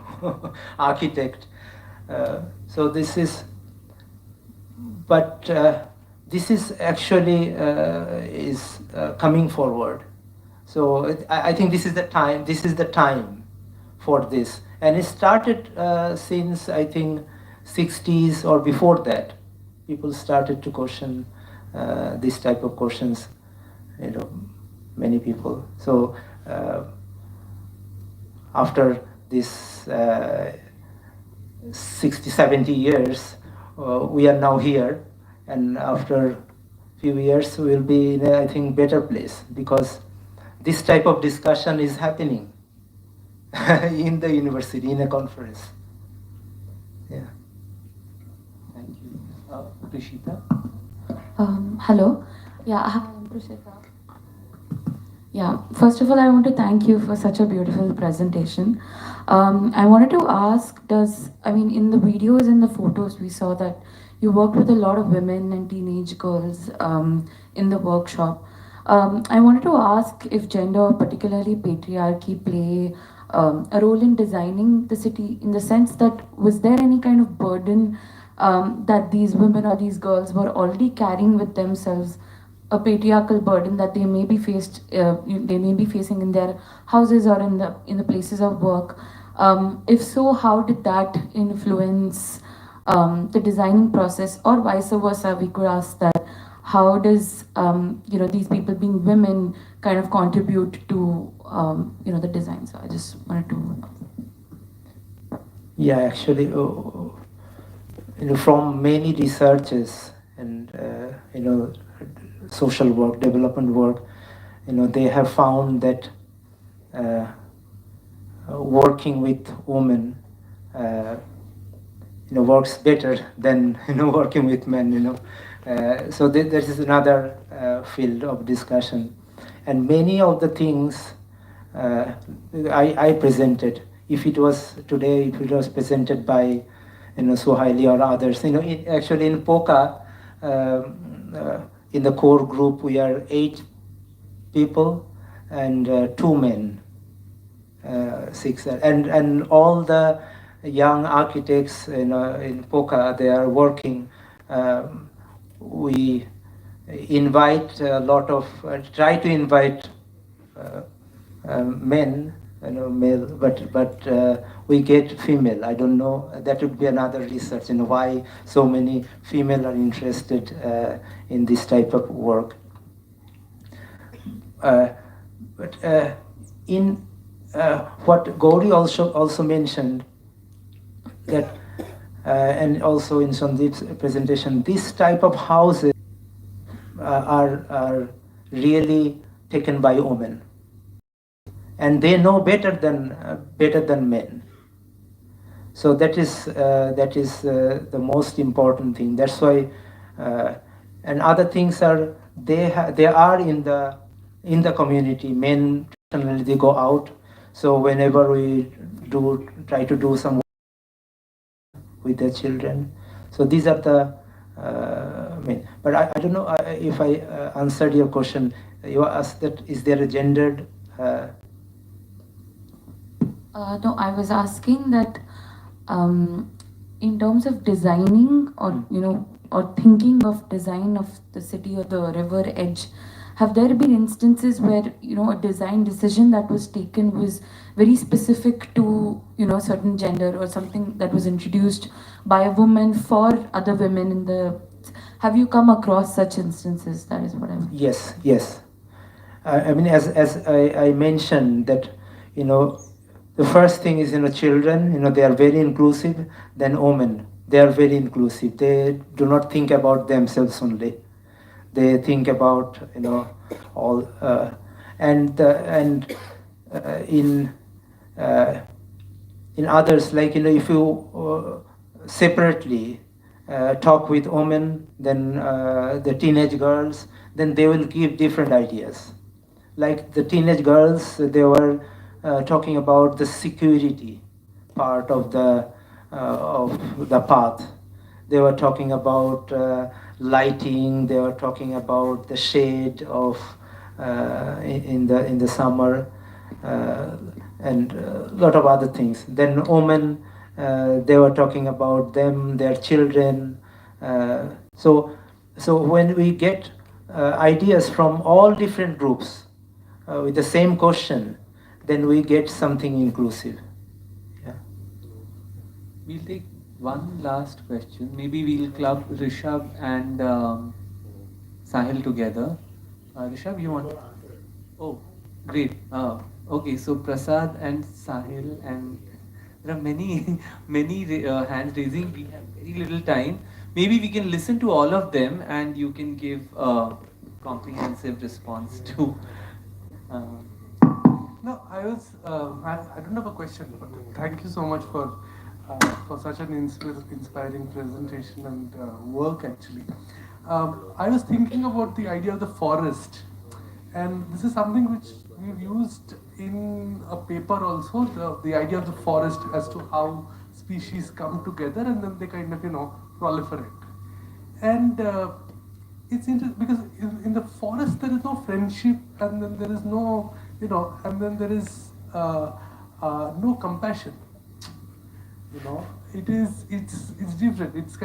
architect. So this is, but this is actually is coming forward. So I think this is the time. This is the time for this, and it started since I think 60s or before that. People started to question this type of questions. Many people. So after this 60, 70 years, we are now here, and after a few years we will be in I think better place, because this type of discussion is happening in the university, in a conference. Yeah. Thank you. Prishita. Hello. Yeah, hi, I'm Prishita. Yeah, first of all, I want to thank you for such a beautiful presentation. I wanted to ask, in the videos and the photos, we saw that you worked with a lot of women and teenage girls in the workshop. I wanted to ask if gender, particularly patriarchy, play a role in designing the city, in the sense that was there any kind of burden that these women or these girls were already carrying with themselves, a patriarchal burden that they may be facing in their houses or in the places of work. If so, how did that influence the designing process, or vice versa? We could ask that, how does these people being women kind of contribute to the design? So I just wanted to. Yeah, actually, from many researches and social work, development work, they have found that working with women, works better than working with men. So that is another field of discussion, and many of the things I presented. If it was today, if it was presented by Suhaili or others, actually in POCA, in the core group we are 8 people and 2 men, 6, and all the young architects in POCA, they are working. We invite a lot of, try to invite men, male, but we get female. I don't know. That would be another research. Why so many female are interested in this type of work. But in what Gauri also mentioned, that and also in Sandeep's presentation, this type of houses are really taken by women, and they know better than men. So that is the most important thing. That's why, and other things are they are in the community. Men traditionally they go out. So whenever we try to do some with the children, so these are the men. But I don't know if I answered your question. You asked that is there a gendered No, I was asking that in terms of designing or thinking of design of the city or the river edge, have there been instances where a design decision that was taken was very specific to certain gender, or something that was introduced by a woman for other women in the? Have you come across such instances? That is what I'm. Yes. I mean, as I mentioned that the first thing is children. They are very inclusive. Then women, they are very inclusive. They do not think about themselves only. They think about all and in others, like if you separately talk with women, then the teenage girls, then they will give different ideas. Like the teenage girls, they were talking about the security part of the path. They were talking about lighting. They were talking about the shade of in the summer, and a lot of other things. Then women, they were talking about their children. So when we get ideas from all different groups with the same question, then we get something inclusive. Yeah. We'll take one last question. Maybe we'll club Rishabh and Sahil together. Rishabh, you want? Oh, great. Okay, so Prasad and Sahil, and there are many hands raising. We have very little time. Maybe we can listen to all of them, and you can give a comprehensive response to. No, I don't have a question, but thank you so much for for such an inspiring presentation and work actually. I was thinking about the idea of the forest, and this is something which we've used in a paper also, the idea of the forest as to how species come together and then they kind of, proliferate. And it's interesting because in the forest there is no friendship, and then there is no, and then there is no compassion. It's different. It's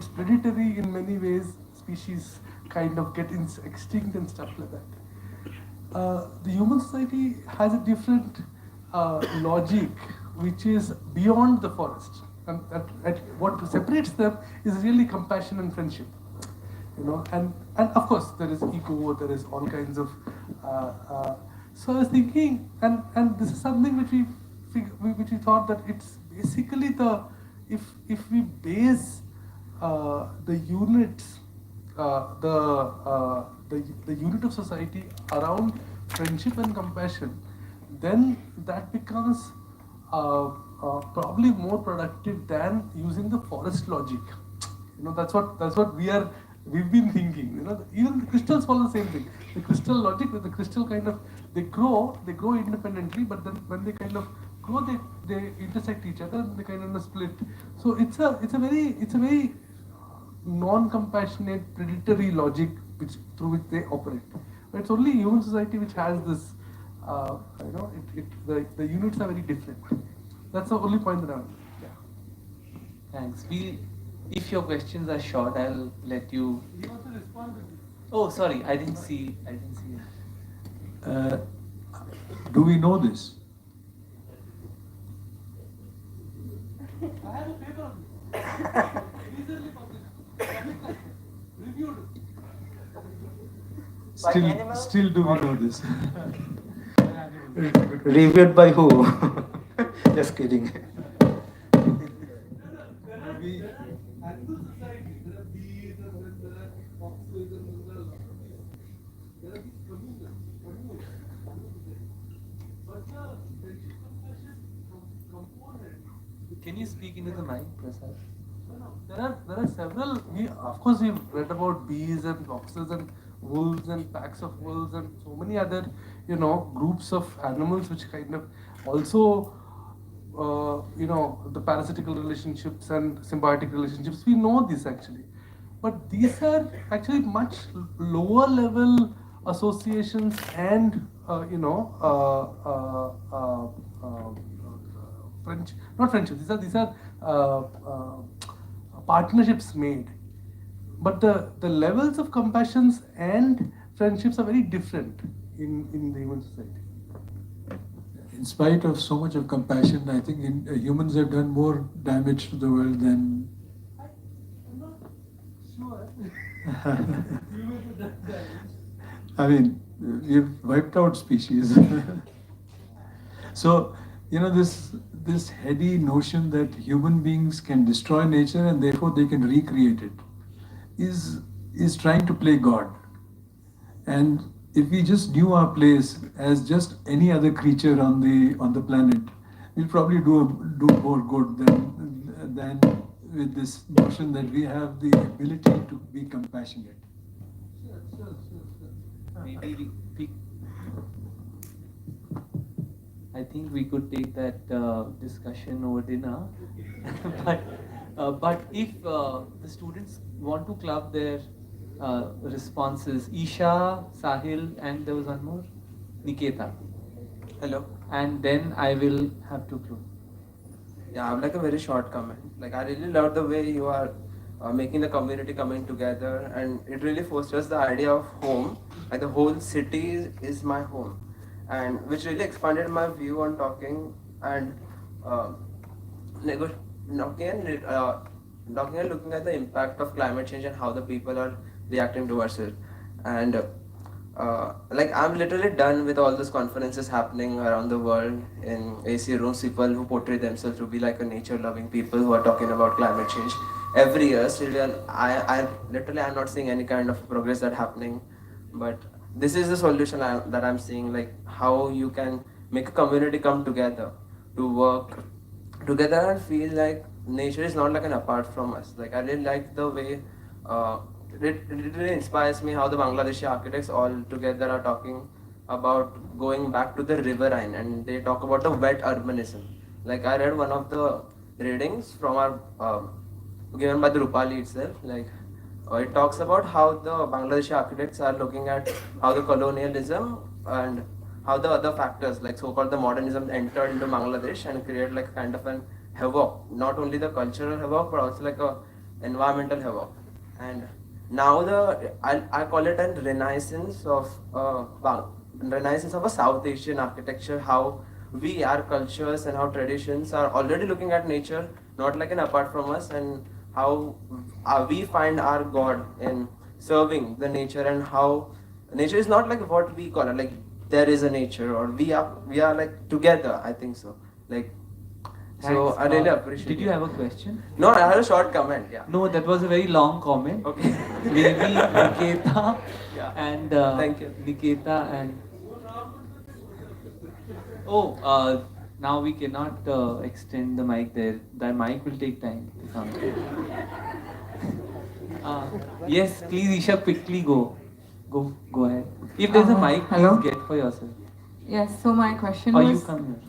predatory in many ways. Species kind of get extinct and stuff like that. The human society has a different logic, which is beyond the forest, and what separates them is really compassion and friendship. And of course there is ego, there is all kinds of. So I was thinking, and this is something which we thought that it's basically if we base the units, the unit of society around friendship and compassion, then that becomes probably more productive than using the forest logic. That's what we've been thinking. Even the crystals follow the same thing. The crystal logic, with the crystal kind of they grow independently, but then when they kind of grow, they intersect each other and they kind of split. So it's a very non-compassionate, predatory logic through which they operate. But it's only human society which has this. The units are very different. That's the only point that I want. Yeah. Thanks. If your questions are short, I'll let you. You want to respond to this? Oh, sorry, I didn't see it. Do we know this? I have a paper on this. Recently published. Reviewed. Still do we know this? Reviewed by who? Just kidding. Animal society, there are bees and then there are foxes and then there are lots of these. There are these communes. But the friendship compassion component. Can you speak into the mic, Prasad? No. There are several. Of course, we've read about bees and foxes and wolves and packs of wolves and so many other, groups of animals which kind of also. The parasitical relationships and symbiotic relationships, we know this actually. But these are actually much lower level associations and, not friendships, these are partnerships made. But the levels of compassions and friendships are very different in the human society. In spite of so much of compassion, I think humans have done more damage to the world than. I'm not sure. I mean, we've wiped out species. So, this heady notion that human beings can destroy nature and therefore they can recreate it is trying to play God. And if we just knew our place as just any other creature on the planet, we'll probably do more good than with this notion that we have the ability to be compassionate. Sure. Maybe I think we could take that discussion over dinner. but if the students want to club their responses, Isha, Sahil, and there was one more, Niketa. Hello. And then I will have to close. Yeah, I have like a very short comment. Like I really love the way you are making the community coming together, and it really fosters the idea of home. Like the whole city is my home, and which really expanded my view on talking and looking at the impact of climate change and how the people are reacting towards it. And I'm literally done with all these conferences happening around the world in AC rooms, people who portray themselves to be like a nature-loving people who are talking about climate change every year. Still, I'm not seeing any kind of progress that happening. But this is the solution that I'm seeing, like how you can make a community come together to work together I feel like nature is not like an apart from us. Like I really like the way it really inspires me how the Bangladeshi architects all together are talking about going back to the riverine, and they talk about the wet urbanism. Like I read one of the readings from our given by the Rupali itself. Like it talks about how the Bangladeshi architects are looking at how the colonialism and how the other factors like so-called the modernism entered into Bangladesh and create like kind of an havoc, not only the cultural havoc but also like a environmental havoc. And now I call it a renaissance of renaissance of a South Asian architecture. How we, our cultures and our traditions are already looking at nature not like an apart from us, and how we find our God in serving the nature, and how nature is not like what we call it, like there is a nature or we are like together. I think so. Like so, Thanks. I really appreciate. Did you have a question? No, I had a short comment. Yeah. No, that was a very long comment. Okay. Maybe Niketa Yeah. and Thank you. Niketa and now we cannot extend the mic there. The mic will take time to come. Yes, please, Isha, quickly go ahead. If there's a mic, please hello? get for yourself. Yes, so my question Or was... you come here.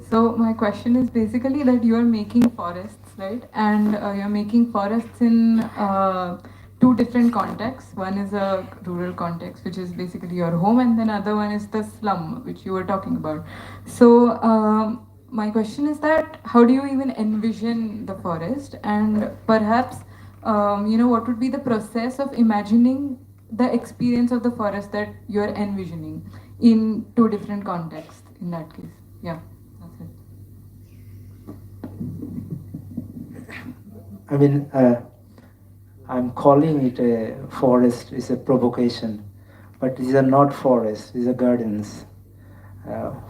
So my question is basically that you are making forests, right? And you're making forests in two different contexts. One is a rural context, which is basically your home, and then other one is the slum, which you were talking about. So my question is that how do you even envision the forest? And perhaps, what would be the process of imagining the experience of the forest that you're envisioning in two different contexts in that case? Yeah. I mean, I'm calling it a forest, it's a provocation, but these are not forests, these are gardens.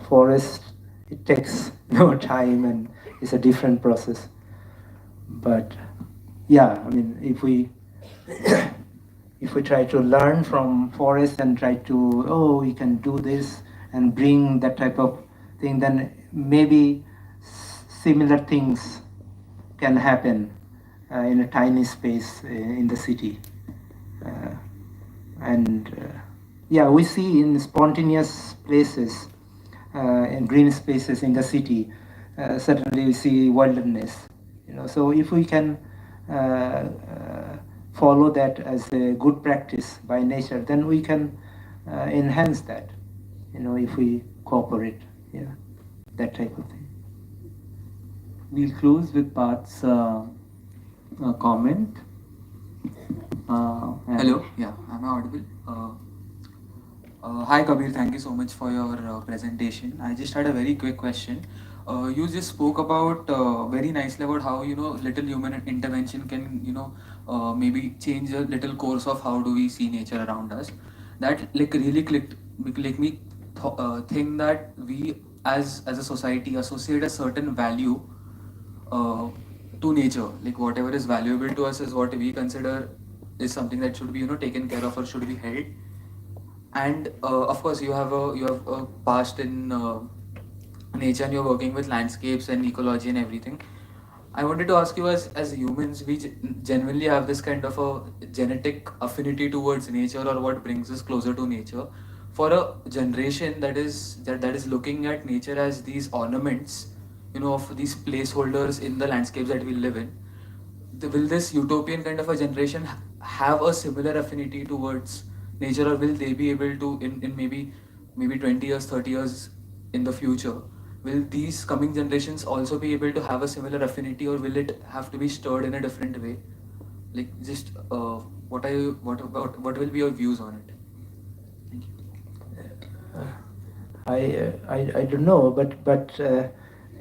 Forest, it takes no time and it's a different process. But yeah, I mean, if we try to learn from forest and try to, we can do this and bring that type of thing, then maybe similar things can happen in a tiny space in the city. We see in spontaneous places, in green spaces in the city, certainly we see wilderness. So if we can follow that as a good practice by nature, then we can enhance that. If we cooperate, that type of thing. We'll close with Parth's comment. Hello, yeah, am I audible? Hi Kabir, thank you so much for your presentation. I just had a very quick question. You just spoke about very nicely about how little human intervention can maybe change a little course of how do we see nature around us. That really clicked, me think that we as a society associate a certain value to nature. Like whatever is valuable to us is what we consider is something that should be taken care of or should be held. And of course you have a past in nature and you're working with landscapes and ecology and everything. I wanted to ask you, as humans, we genuinely have this kind of a genetic affinity towards nature, or what brings us closer to nature. For a generation that is looking at nature as these ornaments, of these placeholders in the landscapes that we live in, will this utopian kind of a generation have a similar affinity towards nature, or will they be able to in maybe 20 years, 30 years in the future, will these coming generations also be able to have a similar affinity, or will it have to be stirred in a different way? Like just what will be your views on it? Thank you. I don't know, but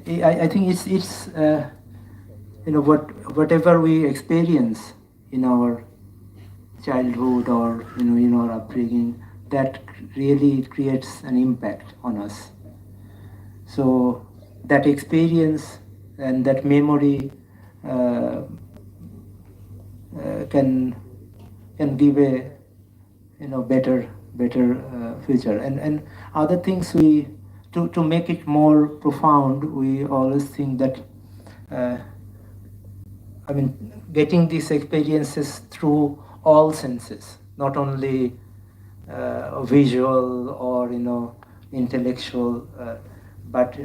I think it's whatever we experience in our childhood or in our upbringing, that really creates an impact on us. So that experience and that memory can give a better future. And other things we to make it more profound, we always think that, getting these experiences through all senses, not only visual or intellectual, but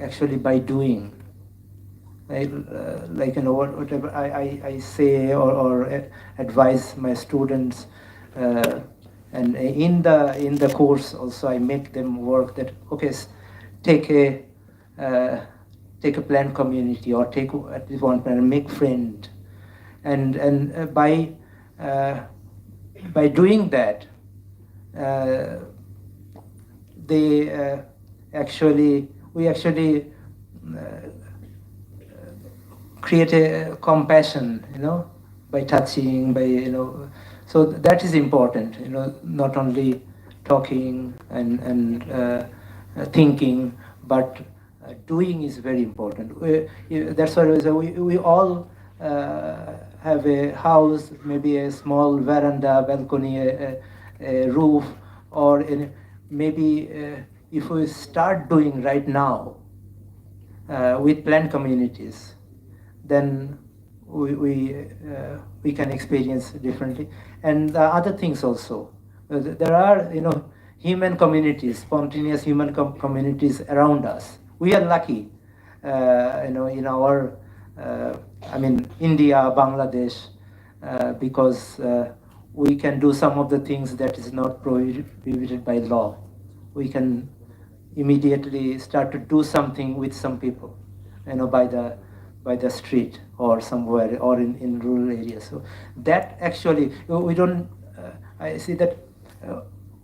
actually by doing. Whatever I say or advise my students, and in the course also I make them work that, okay, take a planned community, or take at least one plan and make friend, and by doing that, we actually create a compassion, by touching, so that is important, not only talking and thinking, but doing is very important. That's why we all have a house, maybe a small veranda, balcony, a roof, or maybe if we start doing right now with planned communities, then we can experience differently. And the other things also, there are human communities, spontaneous human communities around us. We are lucky, in our India, Bangladesh, because we can do some of the things that is not prohibited by law. We can immediately start to do something with some people, by the street or somewhere, or in rural areas. So that actually, we don't, I see that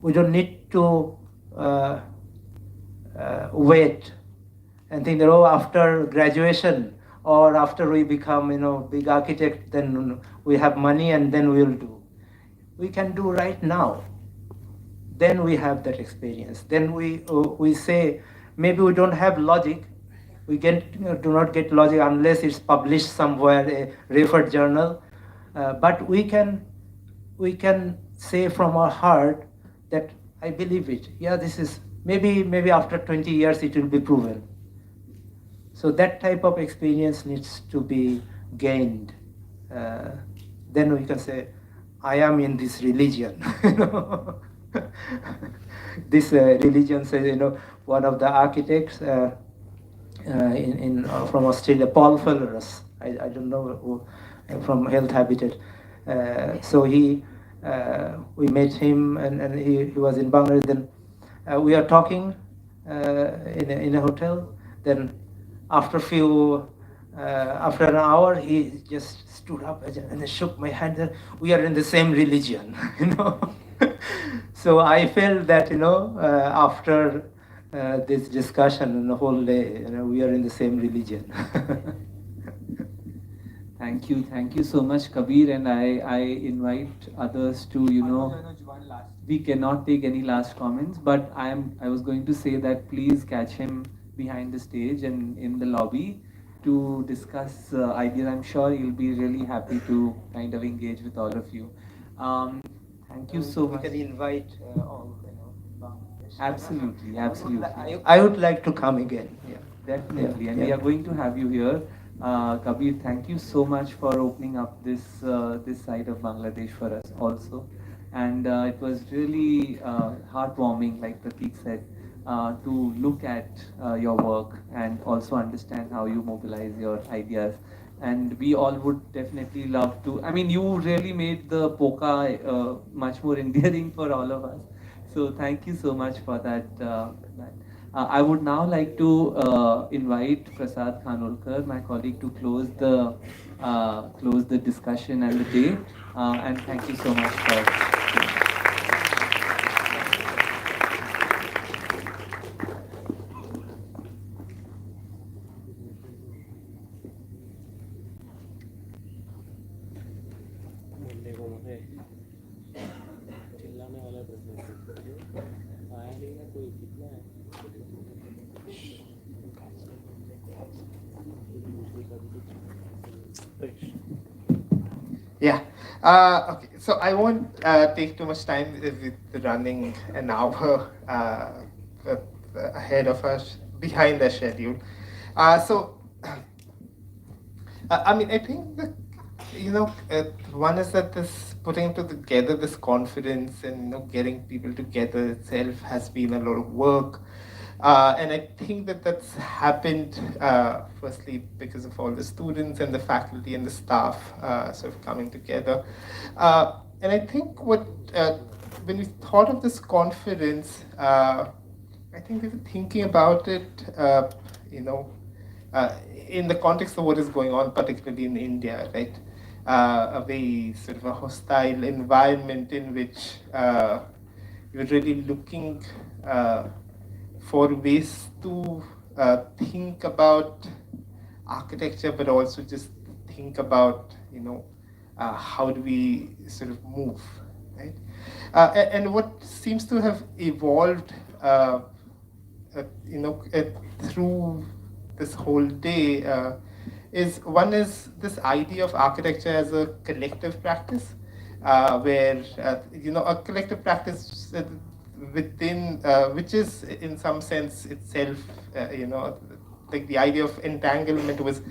we don't need to wait and think that, after graduation or after we become, big architect, then we have money and then we'll do. We can do right now. Then we have that experience. Then we say, maybe we don't have logic. We do not get logic unless it's published somewhere, a referred journal. But we can say from our heart that I believe it. Yeah, this is maybe after 20 years it will be proven. So that type of experience needs to be gained. Then we can say, I am in this religion. This religion says, one of the architects from Australia, Paul Fellerus, I don't know who, from Health Habitat. So we met him, and he was in Bangladesh. Then we are talking in a hotel. Then after an hour, he just stood up and shook my hand. We are in the same religion, So I felt that, after this discussion the whole day, we are in the same religion. Thank you so much, Kabir, and I invite others to, we cannot take any last comments, but I was going to say that please catch him behind the stage and in the lobby to discuss ideas. I'm sure he'll be really happy to kind of engage with all of you. Thank you so much. We can invite all. Absolutely. I would like to come again. Yeah. Definitely, and we are going to have you here. Kabir, thank you so much for opening up this side of Bangladesh for us also. And it was really heartwarming, like Pratik said, to look at your work and also understand how you mobilize your ideas. And we all would definitely love to, you really made the Poka much more endearing for all of us. So thank you so much for that. I would now like to invite Prasad Khanolkar, my colleague, to close the discussion and the day. And thank you so much for. Yeah. Okay. So I won't take too much time with running an hour ahead of us, behind the schedule. So, I mean, I think that, one is that this putting together this confidence and getting people together itself has been a lot of work. And I think that that's happened firstly because of all the students and the faculty and the staff sort of coming together. And I think when we thought of this conference, I think we were thinking about it, you know, in the context of what is going on, particularly in India, right? A very sort of a hostile environment in which you're really looking for ways to think about architecture, but also just think about, how do we sort of move, right? And what seems to have evolved, through this whole day is this idea of architecture as a collective practice, where a collective practice within which is in some sense itself, like the idea of entanglement was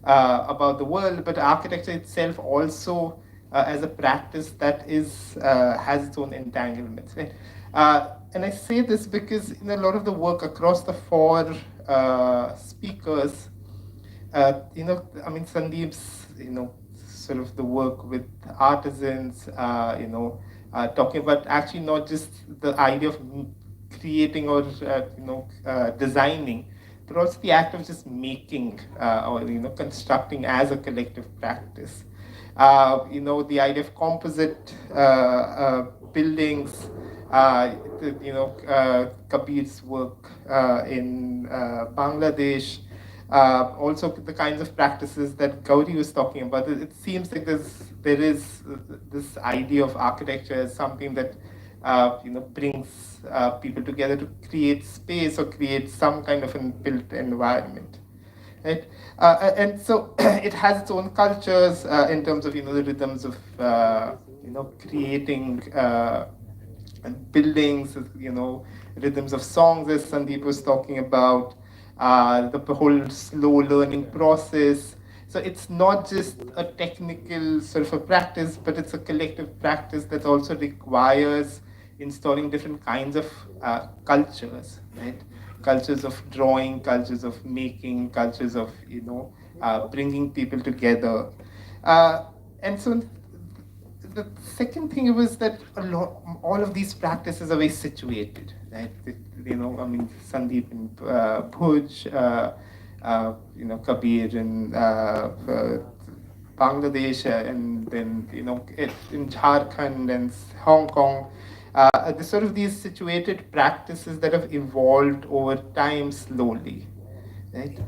about the world, but architecture itself also as a practice that is has its own entanglements, right? And I say this because in a lot of the work across the four speakers, Sandeep's, sort of the work with artisans, talking about actually not just the idea of creating or, designing, but also the act of just making or, constructing as a collective practice. The idea of composite buildings, Kabir's work in Bangladesh, also the kinds of practices that Gauri was talking about. It seems like there is this idea of architecture as something that brings people together to create space or create some kind of a built environment. Right? And so it has its own cultures in terms of the rhythms of creating buildings, rhythms of songs, as Sandeep was talking about, the whole slow learning process. So it's not just a technical sort of a practice, but it's a collective practice that also requires installing different kinds of cultures, right? Cultures of drawing, cultures of making, cultures of bringing people together. And so the second thing was that all of these practices are very situated, right? Sandeep in Bhuj, Kabir in Bangladesh, and then in Jharkhand and Hong Kong. The sort of these situated practices that have evolved over time slowly, right?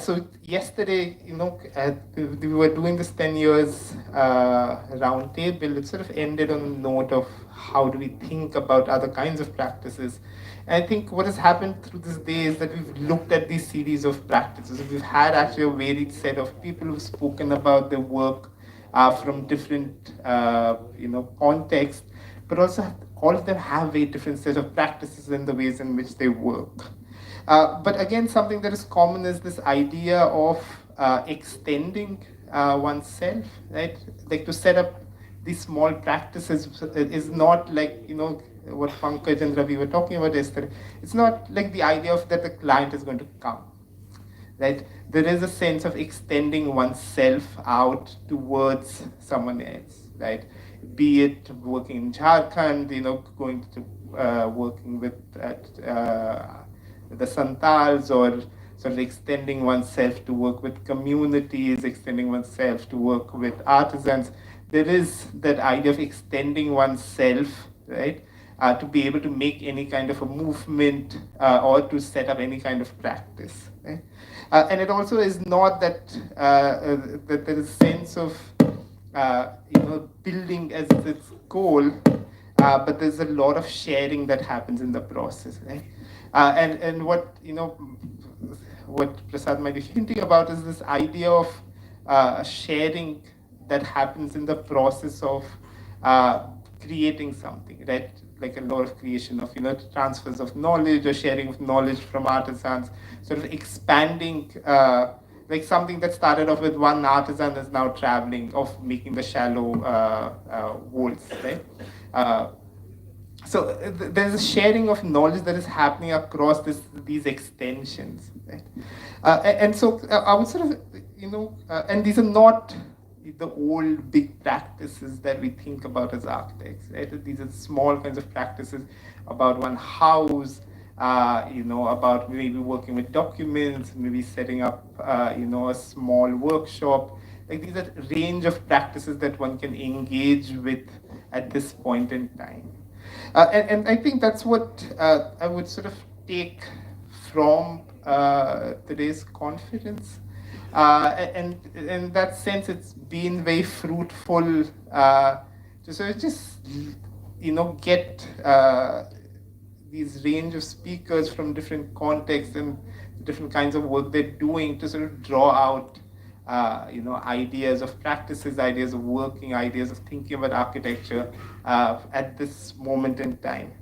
So yesterday, we were doing this 10 years round table. It sort of ended on a note of how do we think about other kinds of practices. And I think what has happened through this day is that we've looked at these series of practices. We've had actually a varied set of people who've spoken about their work from different, contexts, but also all of them have very different set of practices and the ways in which they work. But again, something that is common is this idea of extending oneself, right? Like to set up these small practices is not like, what Pankaj and Ravi were talking about yesterday. It's not like the idea of that the client is going to come, right? There is a sense of extending oneself out towards someone else, right? Be it working in Jharkhand, going to working with the Santals, or sort of extending oneself to work with communities, extending oneself to work with artisans. There is that idea of extending oneself, right, to be able to make any kind of a movement or to set up any kind of practice. Right? And it also is not that that there is a sense of building as its goal, but there's a lot of sharing that happens in the process, right? And what what Prasad might be hinting about is this idea of sharing that happens in the process of creating something, right? Like a lot of creation of, transfers of knowledge or sharing of knowledge from artisans, sort of expanding, like something that started off with one artisan is now traveling, of making the shallow holes, right? So there's a sharing of knowledge that is happening across these extensions, right? And so I would sort of, and these are not the old big practices that we think about as architects, right? These are small kinds of practices about one house, about maybe working with documents, maybe setting up, a small workshop. Like these are a range of practices that one can engage with at this point in time. And I think that's what I would sort of take from today's conference. And in that sense, it's been very fruitful to sort of just, get these range of speakers from different contexts and different kinds of work they're doing to sort of draw out ideas of practices, ideas of working, ideas of thinking about architecture at this moment in time.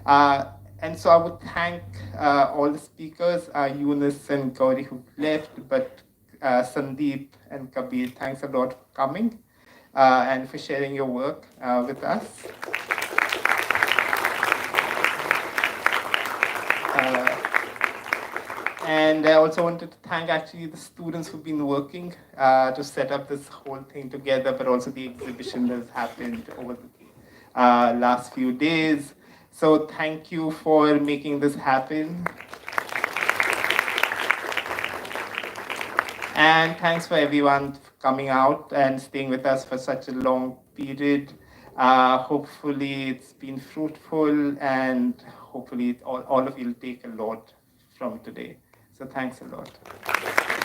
And so I would thank all the speakers, Yunus and Gauri who left, but Sandeep and Kabir, thanks a lot for coming and for sharing your work with us. And I also wanted to thank actually the students who've been working to set up this whole thing together, but also the exhibition that has happened over the last few days. So thank you for making this happen. And thanks for everyone for coming out and staying with us for such a long period. Hopefully it's been fruitful, and hopefully all of you will take a lot from today. So thanks a lot.